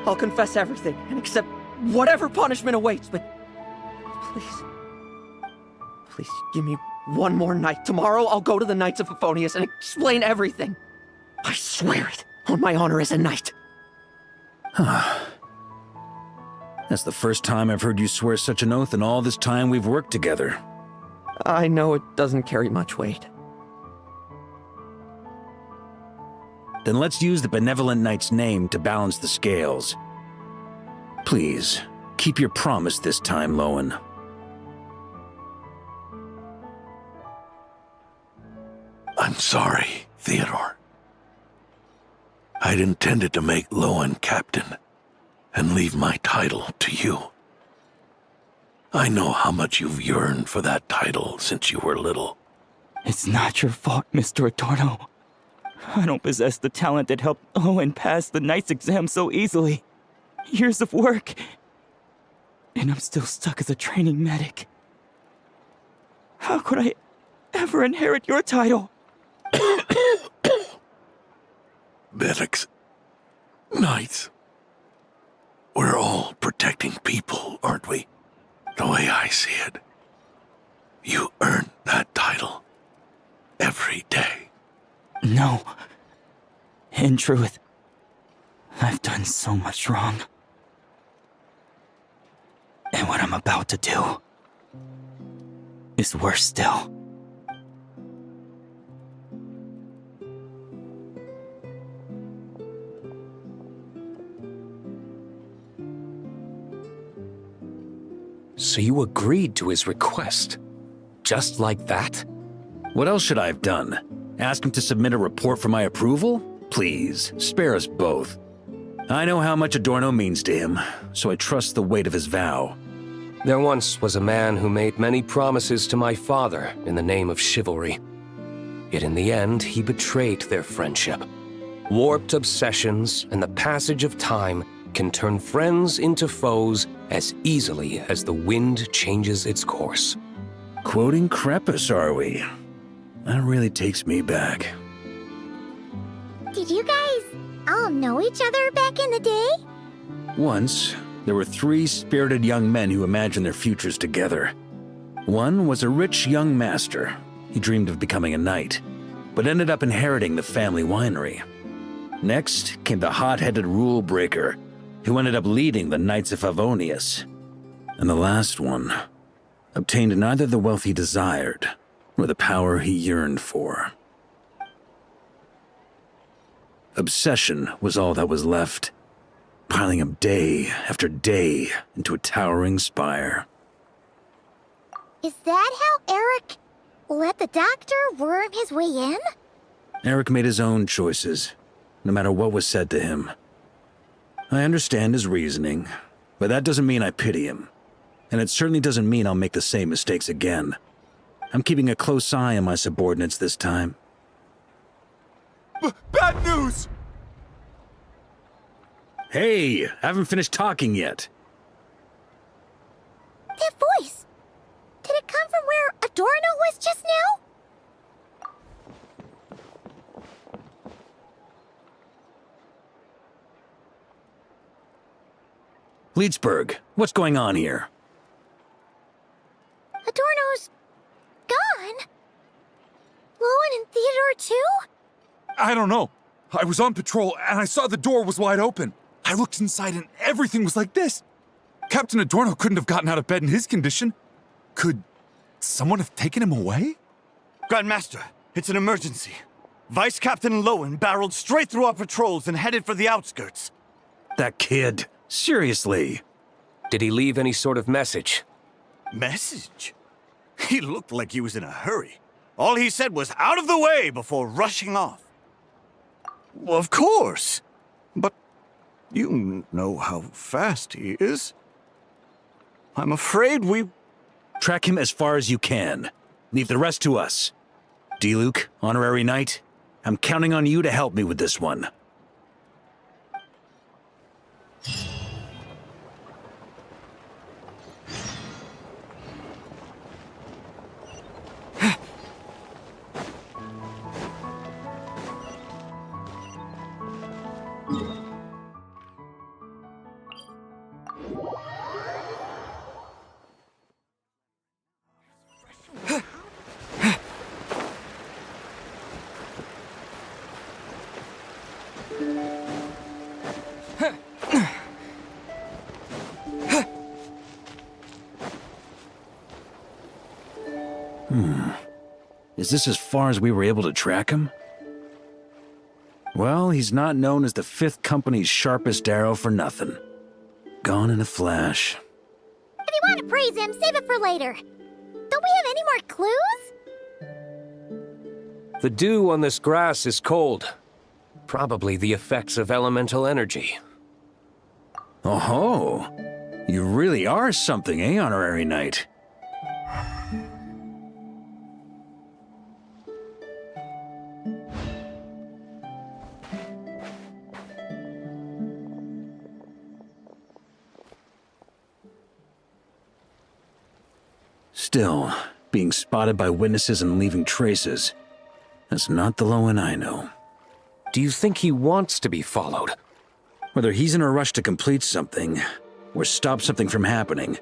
I'll confess everything and accept whatever punishment awaits, but please give me one more night. Tomorrow I'll go to the Knights of Favonius and explain everything. I swear it on my honor as a knight. That's the first time I've heard you swear such an oath in all this time we've worked together. I know it doesn't carry much weight. Then let's use the Benevolent Knight's name to balance the scales. Please, keep your promise this time, Loen. I'm sorry, Theodore. I'd intended to make Loen captain and leave my title to you. I know how much you've yearned for that title since you were little. It's not your fault, Mr. Adorno. I don't possess the talent that helped Owen pass the Knight's exam so easily. Years of work, and I'm still stuck as a training medic. How could I ever inherit your title? Medics, Knights, we're all protecting people, aren't we? The way I see it, you earn that title every day. No. In truth, I've done so much wrong. And what I'm about to do is worse still. So you agreed to his request? Just like that? What else should I have done? Ask him to submit a report for my approval? Please, spare us both. I know how much Adorno means to him, so I trust the weight of his vow. There once was a man who made many promises to my father in the name of chivalry. Yet in the end, he betrayed their friendship. Warped obsessions and the passage of time can turn friends into foes as easily as the wind changes its course. Quoting Crepus, are we? That really takes me back. Did you guys all know each other back in the day? Once, there were 3 spirited young men who imagined their futures together. One was a rich young master. He dreamed of becoming a knight, but ended up inheriting the family winery. Next came the hot-headed rule breaker, who ended up leading the Knights of Favonius. And the last one obtained neither the wealth he desired, nor the power he yearned for. Obsession was all that was left, piling up day after day into a towering spire. Is that how Eric let the doctor worm his way in? Eric made his own choices, no matter what was said to him. I understand his reasoning, but that doesn't mean I pity him. And it certainly doesn't mean I'll make the same mistakes again. I'm keeping a close eye on my subordinates this time. Bad news! Hey, I haven't finished talking yet. That voice! Did it come from where Adorno was just now? Leedsburg, what's going on here? Adorno's gone? Loen and Theodore too? I don't know. I was on patrol and I saw the door was wide open. I looked inside and everything was like this. Captain Adorno couldn't have gotten out of bed in his condition. Could someone have taken him away? Grandmaster, it's an emergency. Vice Captain Loen barreled straight through our patrols and headed for the outskirts. That kid. Seriously. Did he leave any sort of message? Message? He looked like he was in a hurry. All he said was out of the way before rushing off. Well, of course. But you know how fast he is. I'm afraid we... Track him as far as you can. Leave the rest to us. D-Luke, Honorary Knight, I'm counting on you to help me with this one. Is this as far as we were able to track him? Well, he's not known as the 5th Company's sharpest arrow for nothing. Gone in a flash. If you want to praise him, save it for later. Don't we have any more clues? The dew on this grass is cold. Probably the effects of elemental energy. Oh-ho! You really are something, eh, Honorary Knight? Still, being spotted by witnesses and leaving traces, that's not the Loen I know. Do you think he wants to be followed? Whether he's in a rush to complete something, or stop something from happening,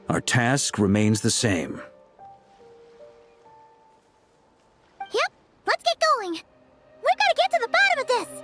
our task remains the same. Yep, let's get going. We've got to get to the bottom of this.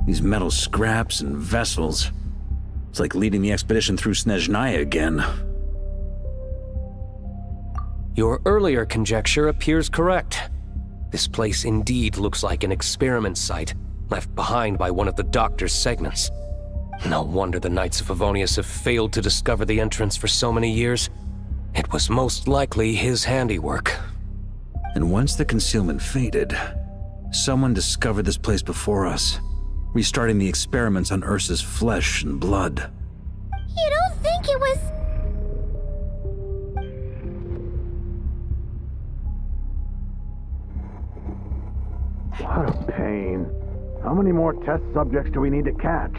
These metal scraps and vessels. It's like leading the expedition through Snezhnaya again. Your earlier conjecture appears correct. This place indeed looks like an experiment site, left behind by one of the Doctor's segments. No wonder the Knights of Favonius have failed to discover the entrance for so many years. It was most likely his handiwork. And once the concealment faded, someone discovered this place before us, restarting the experiments on Ursa's flesh and blood. You don't think it was... What a pain. How many more test subjects do we need to catch?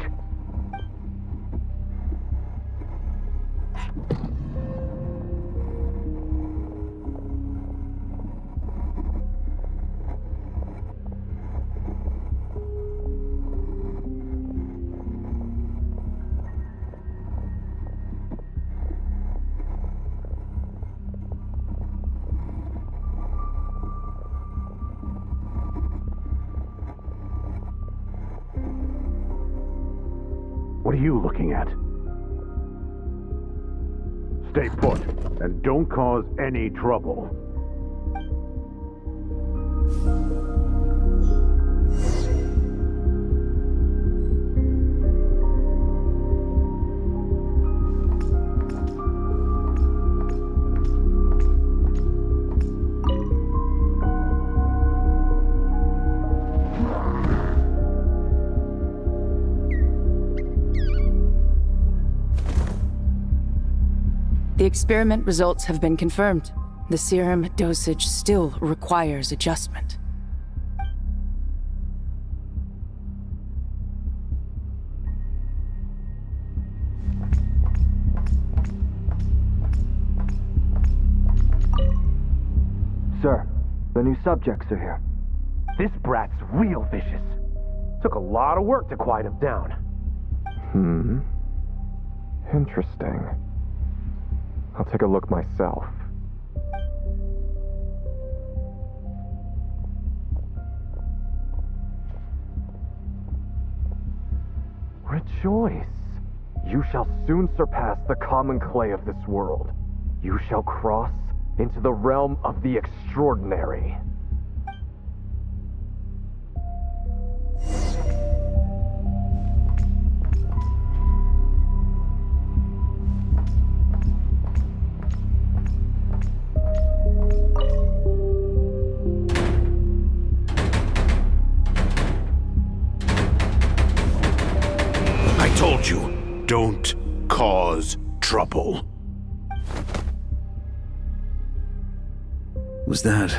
What are you looking at? Stay put, and don't cause any trouble. The experiment results have been confirmed. The serum dosage still requires adjustment. Sir, the new subjects are here. This brat's real vicious. Took a lot of work to quiet him down. Interesting. I'll take a look myself. Rejoice! You shall soon surpass the common clay of this world. You shall cross into the realm of the extraordinary. I told you, don't cause trouble. Was that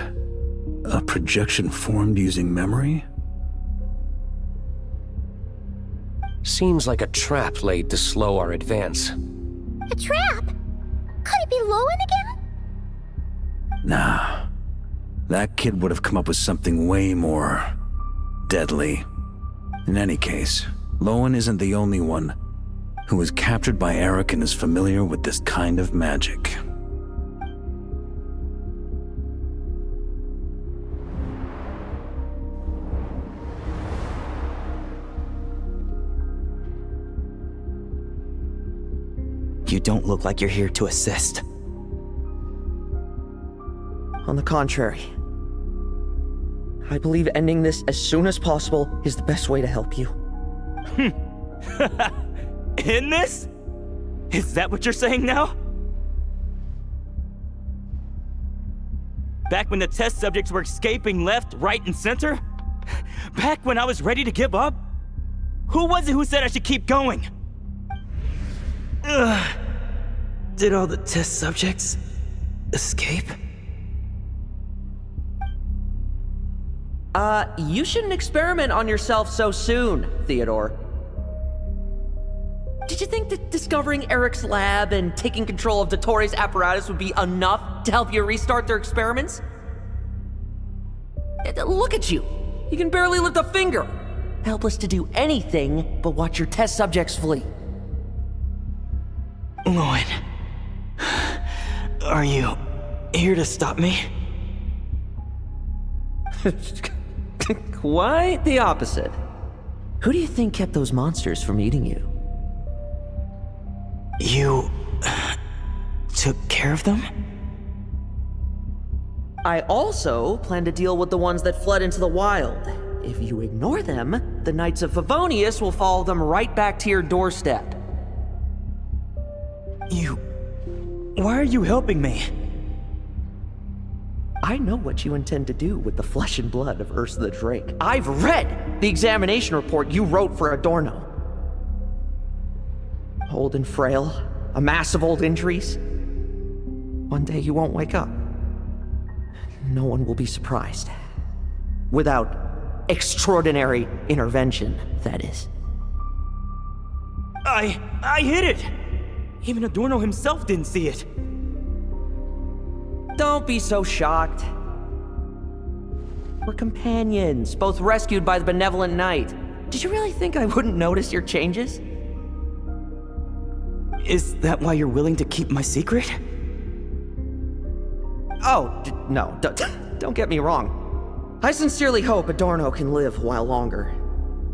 a projection formed using memory? Seems like a trap laid to slow our advance. A trap? Could it be Lоэн again? Nah. That kid would have come up with something way more deadly. In any case, Lоэн isn't the only one who was captured by Eric and is familiar with this kind of magic. You don't look like you're here to assist. On the contrary, I believe ending this as soon as possible is the best way to help you. In this? Is that what you're saying now? Back when the test subjects were escaping left, right, and center? Back when I was ready to give up? Who was it who said I should keep going? Did all the test subjects escape? You shouldn't experiment on yourself so soon, Theodore. Did you think that discovering Eric's lab and taking control of Dottore apparatus would be enough to help you restart their experiments? Look at you. You can barely lift a finger. Helpless to do anything but watch your test subjects flee. Lоэн, are you here to stop me? Quite the opposite. Who do you think kept those monsters from eating you? You took care of them? I also plan to deal with the ones that fled into the wild. If you ignore them, the Knights of Favonius will follow them right back to your doorstep. Why are you helping me? I know what you intend to do with the flesh and blood of Ursa the Drake. I've read the examination report you wrote for Adorno. Old and frail, a mass of old injuries. One day you won't wake up. No one will be surprised. Without extraordinary intervention, that is. I hid it! Even Adorno himself didn't see it. Don't be so shocked. We're companions, both rescued by the benevolent knight. Did you really think I wouldn't notice your changes? Is that why you're willing to keep my secret? Oh, no, don't get me wrong. I sincerely hope Adorno can live a while longer.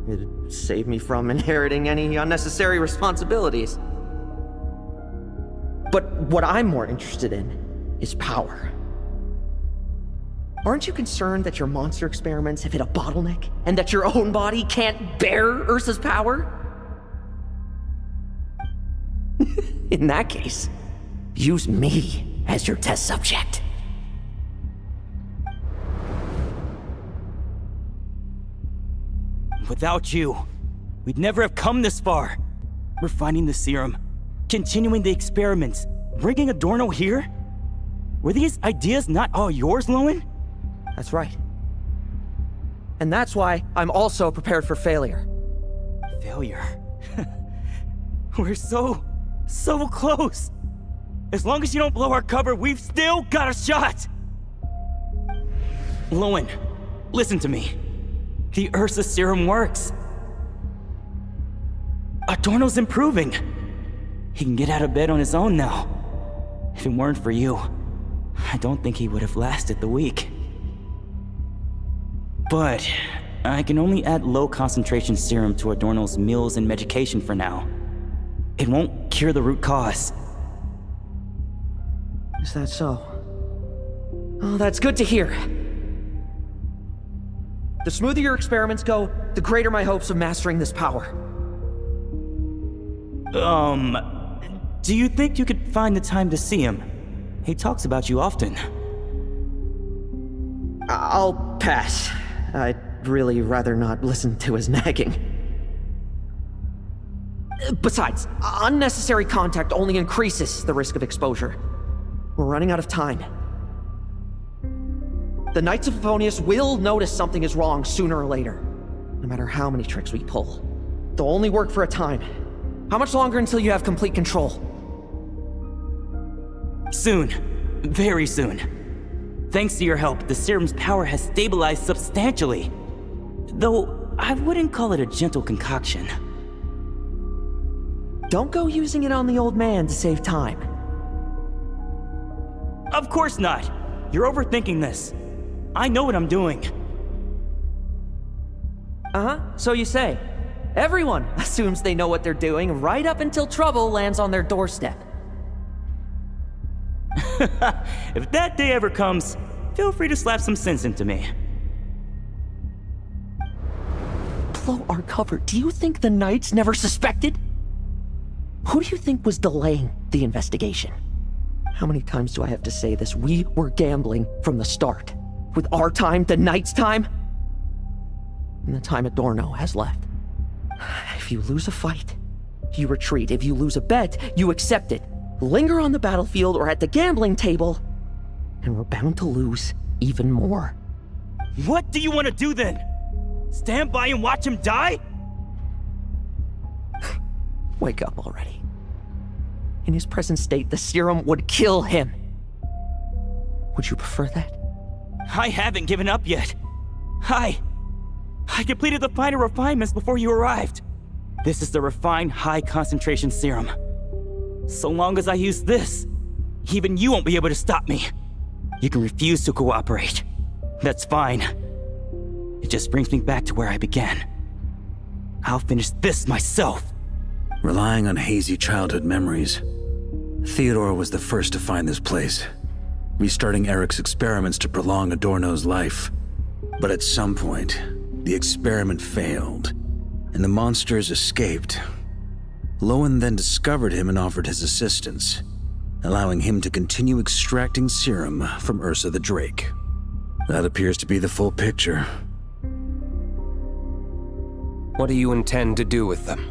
It'd save me from inheriting any unnecessary responsibilities. But what I'm more interested in is power. Aren't you concerned that your monster experiments have hit a bottleneck and that your own body can't bear Ursa's power? In that case, use me as your test subject. Without you, we'd never have come this far. Refining the serum, continuing the experiments, Bringing Adorno here? Were these ideas not all yours, Loen? That's right. And that's why I'm also prepared for failure. Failure? We're so close. As long as you don't blow our cover, we've still got a shot! Loen, listen to me. The Ursa serum works. Adorno's improving. He can get out of bed on his own now. If it weren't for you, I don't think he would have lasted the week. But I can only add low concentration serum to Adorno's meals and medication for now. It won't cure the root cause. Is that so? Oh, that's good to hear. The smoother your experiments go, the greater my hopes of mastering this power. Do you think you could find the time to see him? He talks about you often. I'll pass. I'd really rather not listen to his nagging. Besides, unnecessary contact only increases the risk of exposure. We're running out of time. The Knights of Favonius will notice something is wrong sooner or later, no matter how many tricks we pull. They'll only work for a time. How much longer until you have complete control? Soon. Very soon. Thanks to your help, the serum's power has stabilized substantially. Though, I wouldn't call it a gentle concoction. Don't go using it on the old man to save time. Of course not! You're overthinking this. I know what I'm doing. Uh-huh, so you say. Everyone assumes they know what they're doing right up until trouble lands on their doorstep. If that day ever comes, feel free to slap some sense into me. Blow our cover. Do you think the Knights never suspected? Who do you think was delaying the investigation? How many times do I have to say this? We were gambling from the start. With our time, the Knights' time, and the time Adorno has left. If you lose a fight, you retreat. If you lose a bet, you accept it. Linger on the battlefield or at the gambling table, and we're bound to lose even more. What do you want to do then? Stand by and watch him die? Wake up already. In his present state, the serum would kill him. Would you prefer that? I haven't given up yet. I completed the final refinements before you arrived. This is the refined high-concentration serum. So long as I use this, even you won't be able to stop me. You can refuse to cooperate. That's fine. It just brings me back to where I began. I'll finish this myself. Relying on hazy childhood memories, Theodore was the first to find this place, restarting Eric's experiments to prolong Adorno's life. But at some point, the experiment failed, and the monsters escaped. Loen then discovered him and offered his assistance, allowing him to continue extracting serum from Ursa the Drake. That appears to be the full picture. What do you intend to do with them?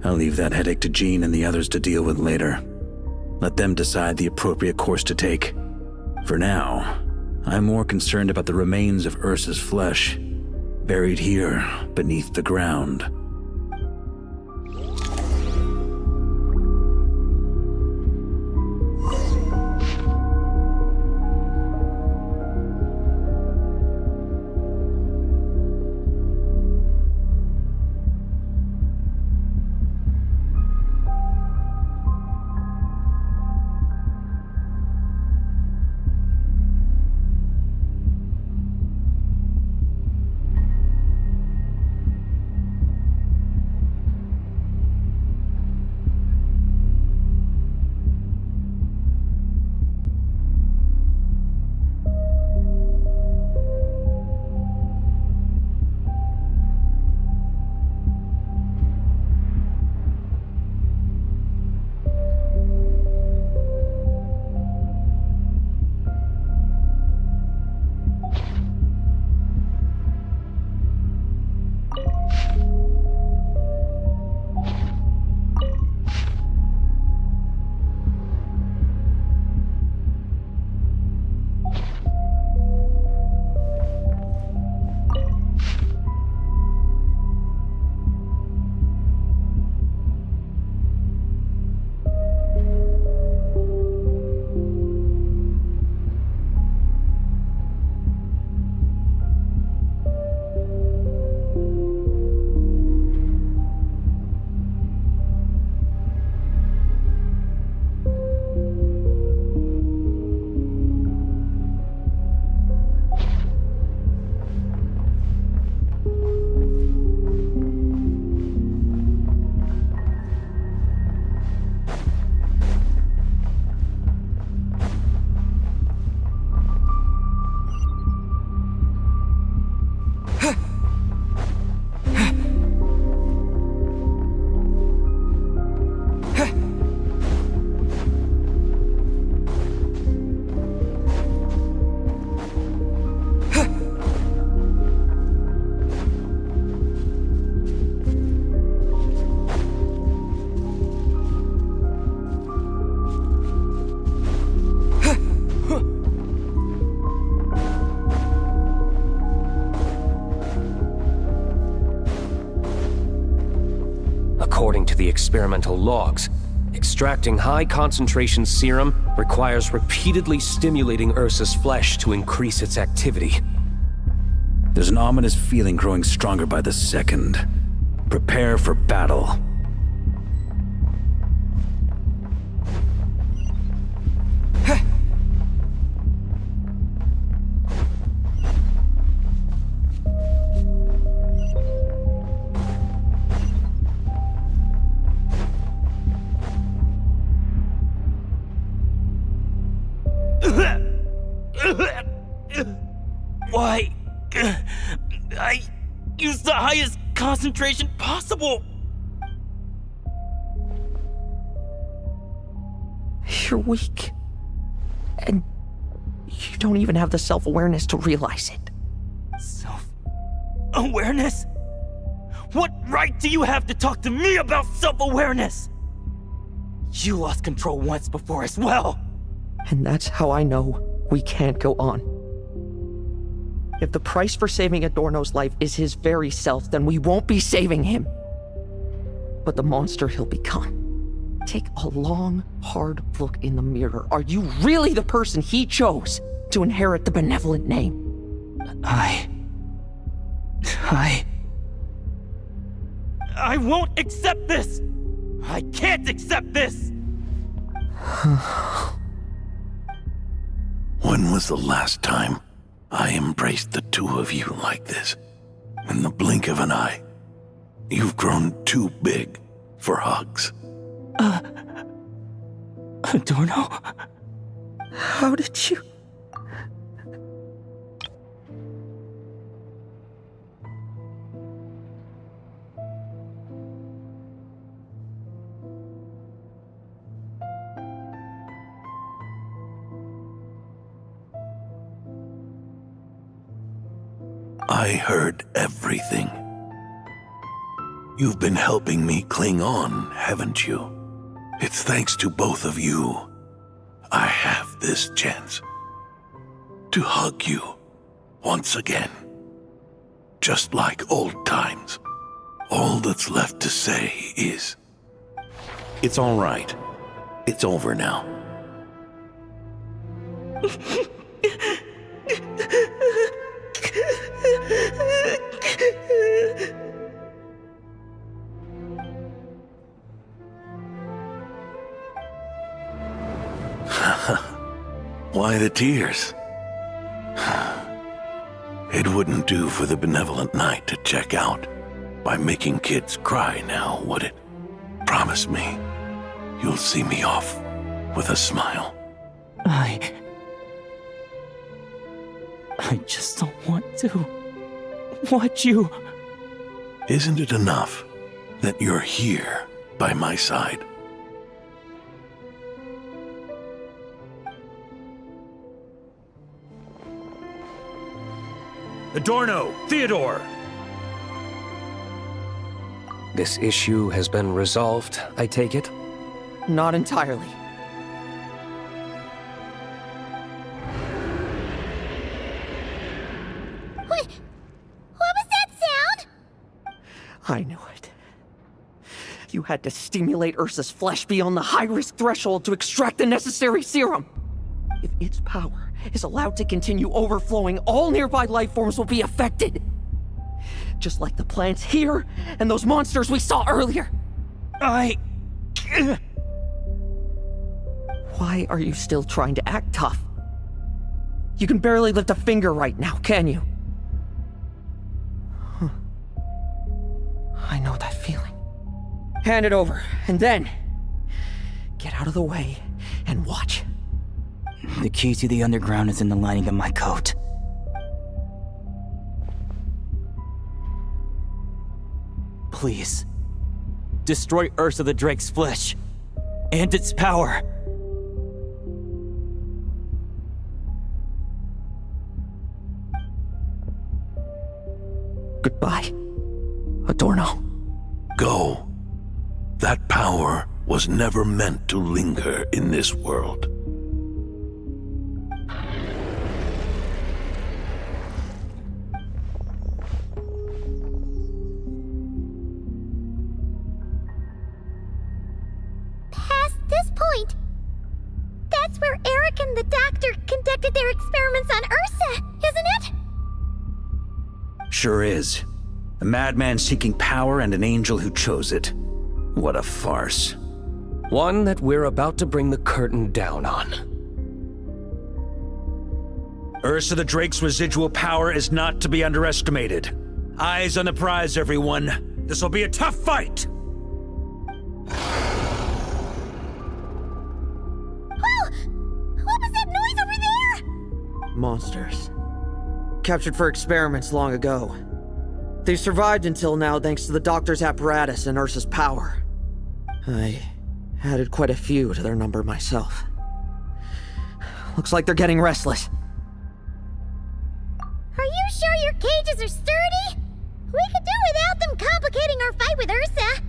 I'll leave that headache to Jean and the others to deal with later. Let them decide the appropriate course to take. For now, I'm more concerned about the remains of Ursa's flesh, buried here beneath the ground. the experimental logs. Extracting high-concentration serum requires repeatedly stimulating Ursa's flesh to increase its activity. There's an ominous feeling growing stronger by the second. Prepare for battle. Why? I used the highest concentration possible. You're weak. And you don't even have the self-awareness to realize it. Self-awareness? What right do you have to talk to me about self-awareness? You lost control once before as well. And that's how I know we can't go on. If the price for saving Adorno's life is his very self, then we won't be saving him, but the monster he'll become. Take a long, hard look in the mirror. Are you really the person he chose to inherit the benevolent name? I won't accept this! I can't accept this! When was the last time I embraced the two of you like this? In the blink of an eye. You've grown too big for hugs. Adorno? How did you... I heard everything. You've been helping me cling on, haven't you? It's thanks to both of you I have this chance to hug you once again. Just like old times. All that's left to say is, it's all right. It's over now. Why the tears? It wouldn't do for the benevolent knight to check out by making kids cry now, would it? Promise me you'll see me off with a smile. I just don't want to watch you. Isn't it enough that you're here by my side? Adorno! Theodore! This issue has been resolved, I take it? Not entirely. What was that sound? I knew it. You had to stimulate Ursa's flesh beyond the high-risk threshold to extract the necessary serum. If its power is allowed to continue overflowing, all nearby life forms will be affected. Just like the plants here and those monsters we saw earlier. Why are you still trying to act tough? You can barely lift a finger right now, can you? I know that feeling. Hand it over, and then get out of the way and watch. The key to the underground is in the lining of my coat. Please, destroy Ursa the Drake's flesh and its power. Goodbye, Adorno. Go. That power was never meant to linger in this world. point. That's where Eric and the doctor conducted their experiments on Ursa, isn't it? Sure is. A madman seeking power and an angel who chose it. What a farce. One that we're about to bring the curtain down on. Ursa the Drake's residual power is not to be underestimated. Eyes on the prize, everyone. This'll be a tough fight! Oh! What was that noise over there? Monsters. Captured for experiments long ago. They survived until now thanks to the doctor's apparatus and Ursa's power. I added quite a few to their number myself. Looks like they're getting restless. Are you sure your cages are sturdy? We could do without them complicating our fight with Ursa.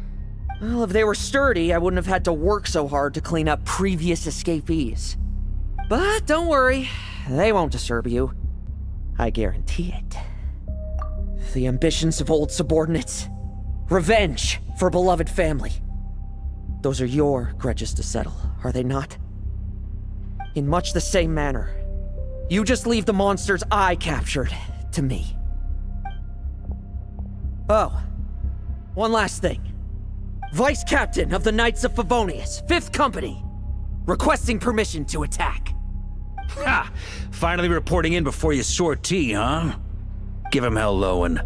Well, if they were sturdy, I wouldn't have had to work so hard to clean up previous escapees. But don't worry, they won't disturb you. I guarantee it. The ambitions of old subordinates. Revenge for beloved family. Those are your grudges to settle, are they not? In much the same manner, you just leave the monsters I captured to me. Oh, one last thing. Vice Captain of the Knights of Favonius, 5th Company, requesting permission to attack. Ha! Finally reporting in before you sortie, huh? Give him hell, Lоэн.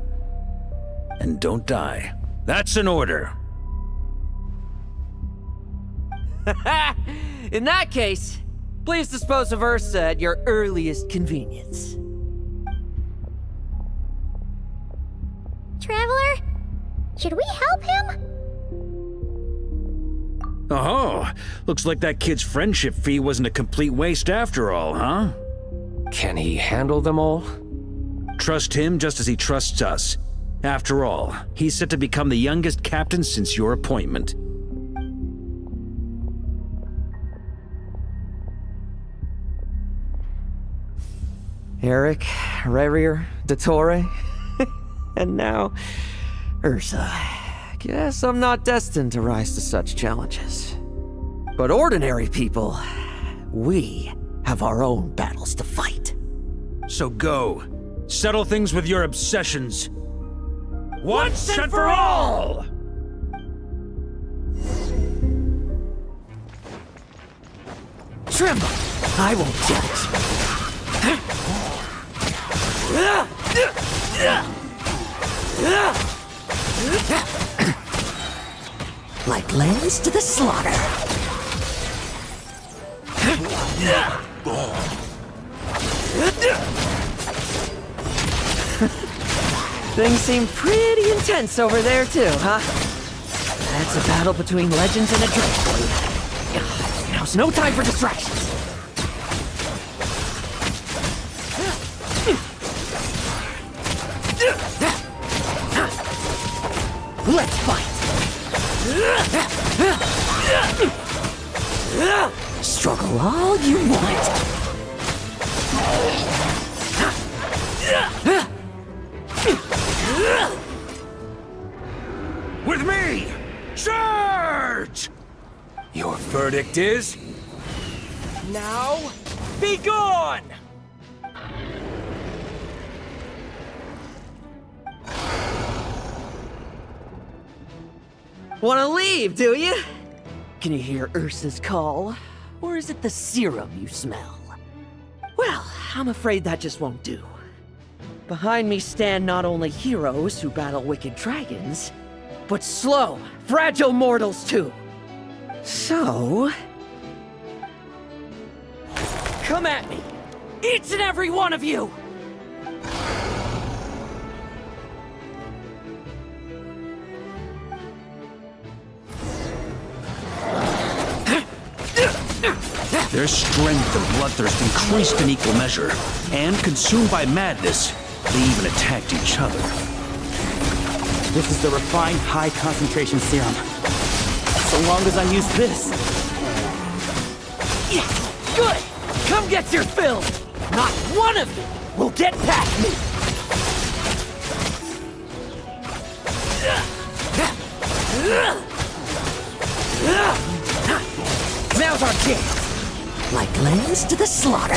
And don't die. That's an order. In that case, please dispose of Ursa at your earliest convenience. Traveler, should we help him? Oh, looks like that kid's friendship fee wasn't a complete waste after all, huh? Can he handle them all? Trust him just as he trusts us. After all, he's set to become the youngest captain since your appointment. Eric, Rerir, Dottore, and now Ursa. Guess I'm not destined to rise to such challenges. But ordinary people, we have our own battles to fight. So go. Settle things with your obsessions. Once and for all! Tremble! I won't judge. Like lambs to the slaughter. Things seem pretty intense over there too, huh? That's a battle between legends and a drake for you. Now's no time for distractions. Let's fight! Struggle all you want. With me! Charge! Your verdict is? Now, be gone! Wanna leave, do you? Can you hear Ursa's call? Or is it the serum you smell? Well, I'm afraid that just won't do. Behind me stand not only heroes who battle wicked dragons, but slow, fragile mortals too. So... come at me! Each and every one of you! Their strength and bloodthirst increased in equal measure, and consumed by madness, they even attacked each other. This is the refined high-concentration serum. So long as I use this. Yeah, good! Come get your fill! Not one of you will get past me! Now's Now's our chance. Like lambs to the slaughter.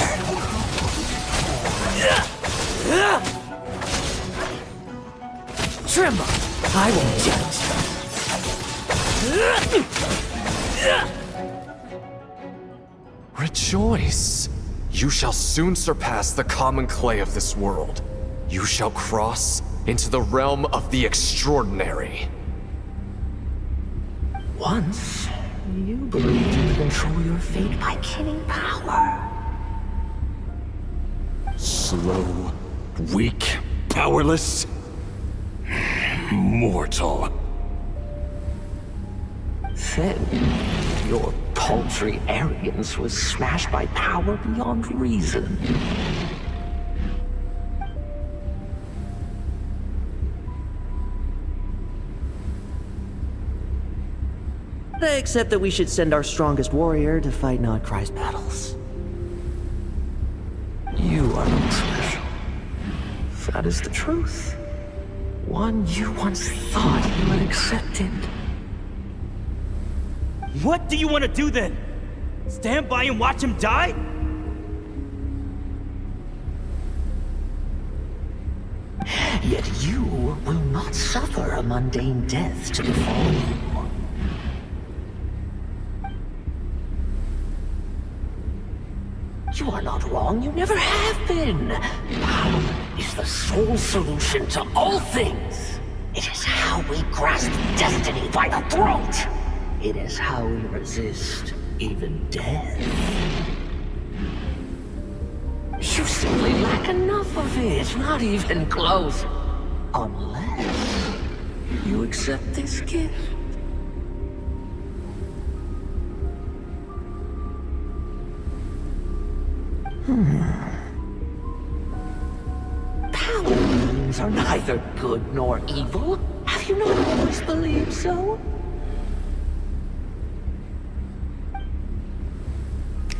Tremble. I won't judge. Rejoice! You shall soon surpass the common clay of this world. You shall cross into the realm of the extraordinary. Once, you believed you could control your fate by killing power. Slow, weak, powerless, mortal. Then, your paltry arrogance was smashed by power beyond reason. Except that we should send our strongest warrior to fight Nodcry's battles. You are not special. That is the truth. One you once thought you had accepted. What do you want to do then? Stand by and watch him die? Yet you will not suffer a mundane death to befall you. You are not wrong, you never have been. Power is the sole solution to all things. It is how we grasp destiny by the throat. It is how we resist even death. You simply lack enough of it, not even close. Unless you accept this gift. Power beings are neither good nor evil. Have you not always believed so?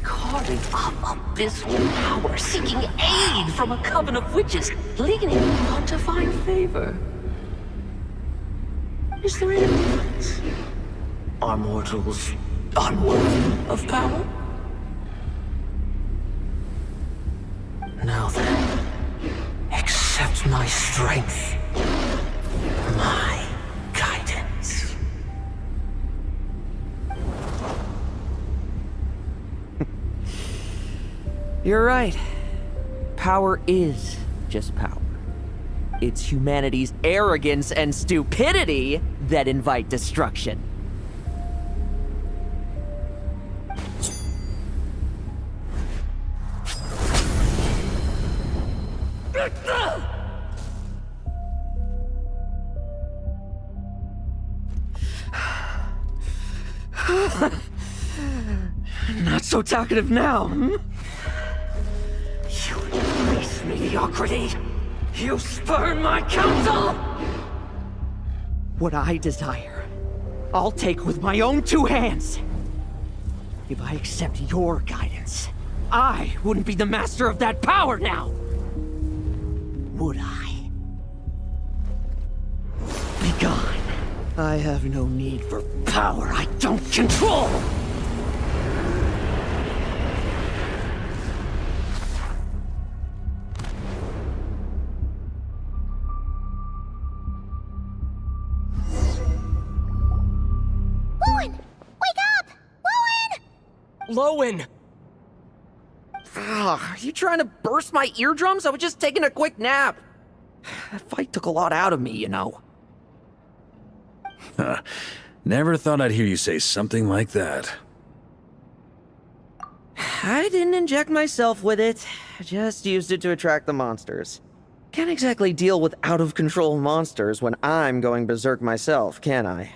Carving up abysmal power, seeking aid from a coven of witches, leaning on to find favor. Is there any difference? Are mortals unworthy of power? Now then, accept my strength, my guidance. You're right. Power is just power. It's humanity's arrogance and stupidity that invite destruction. Not so talkative now, hmm? You embrace mediocrity. You spurn my counsel. What I desire, I'll take with my own two hands. If I accept your guidance, I wouldn't be the master of that power now. Would I? Be gone. I have no need for power I don't control! Lоэн! Wake up! Lоэн! Lоэн! Are you trying to burst my eardrums? I was just taking a quick nap. That fight took a lot out of me, you know. Never thought I'd hear you say something like that. I didn't inject myself with it. I just used it to attract the monsters. Can't exactly deal with out-of-control monsters when I'm going berserk myself, can I?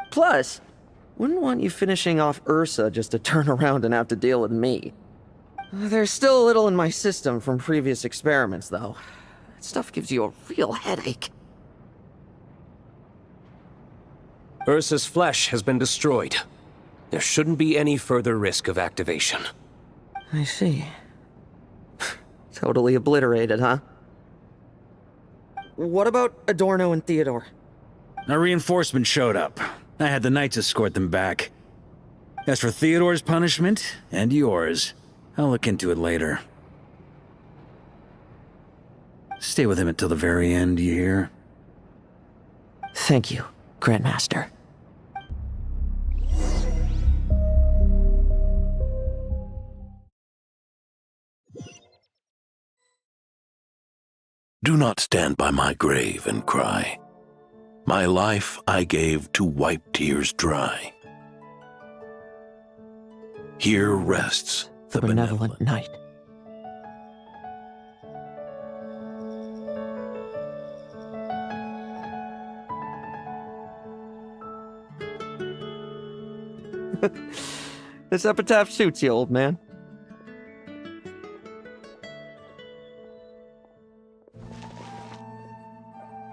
Plus, wouldn't want you finishing off Ursa just to turn around and have to deal with me. There's still a little in my system from previous experiments, though. That stuff gives you a real headache. Ursa's flesh has been destroyed. There shouldn't be any further risk of activation. I see. Totally obliterated, huh? What about Adorno and Theodore? A reinforcement showed up. I had the Knights escort them back. As for Theodore's punishment, and yours, I'll look into it later. Stay with him until the very end, you hear? Thank you, Grandmaster. Do not stand by my grave and cry. My life I gave to wipe tears dry. Here rests the benevolent Knight. This epitaph suits you, old man.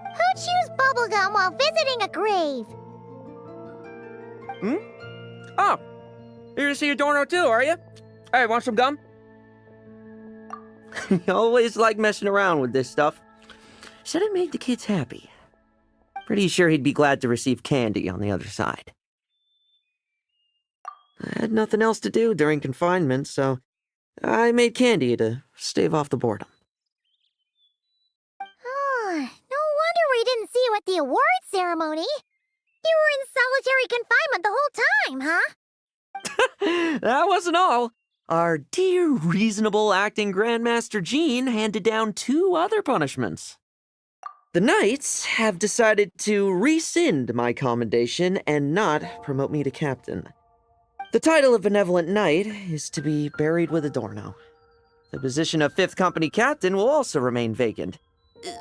Who chews bubblegum while visiting a grave? Oh, you're to see Adorno too, are you? Hey, want some gum? You always like messing around with this stuff. Said it made the kids happy. Pretty sure he'd be glad to receive candy on the other side. I had nothing else to do during confinement, so I made candy to stave off the boredom. Oh, no wonder we didn't see you at the award ceremony. You were in solitary confinement the whole time, huh? That wasn't all. Our dear, reasonable acting Grandmaster Jean handed down 2 other punishments. The Knights have decided to rescind my commendation and not promote me to captain. The title of Benevolent Knight is to be buried with Adorno. The position of 5th Company Captain will also remain vacant,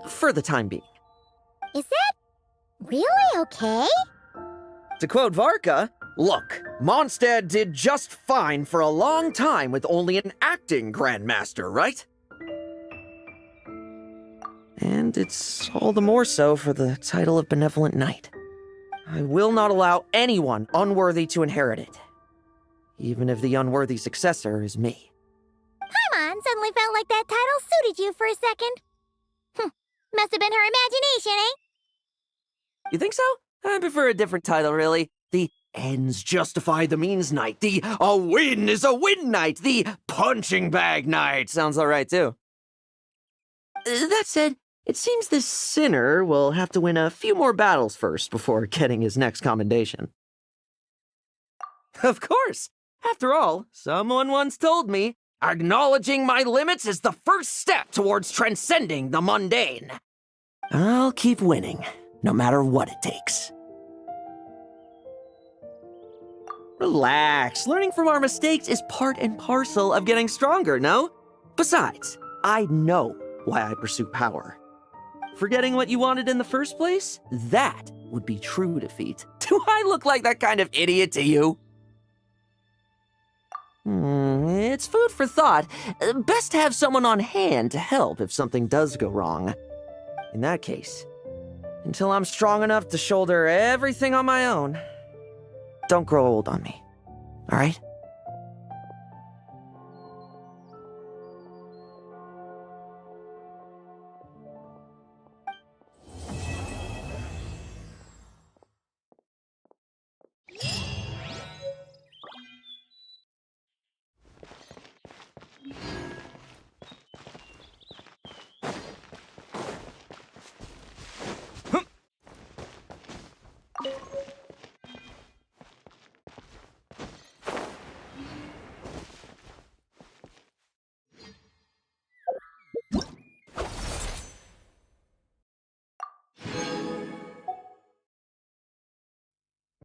for the time being. Is that really okay? To quote Varka, look, Mondstadt did just fine for a long time with only an acting Grandmaster, right? And it's all the more so for the title of Benevolent Knight. I will not allow anyone unworthy to inherit it, even if the unworthy successor is me. Paimon suddenly felt like that title suited you for a second. Must have been her imagination, eh? You think so? I prefer a different title, really. The Ends Justify the Means Knight. The A Win is a Win Knight. The Punching Bag Knight. Sounds alright, too. That said, it seems this sinner will have to win a few more battles first before getting his next commendation. Of course! After all, someone once told me, acknowledging my limits is the first step towards transcending the mundane. I'll keep winning, no matter what it takes. Relax. Learning from our mistakes is part and parcel of getting stronger, no? Besides, I know why I pursue power. Forgetting what you wanted in the first place? That would be true defeat. Do I look like that kind of idiot to you? It's food for thought. Best to have someone on hand to help if something does go wrong. In that case, until I'm strong enough to shoulder everything on my own, don't grow old on me, all right?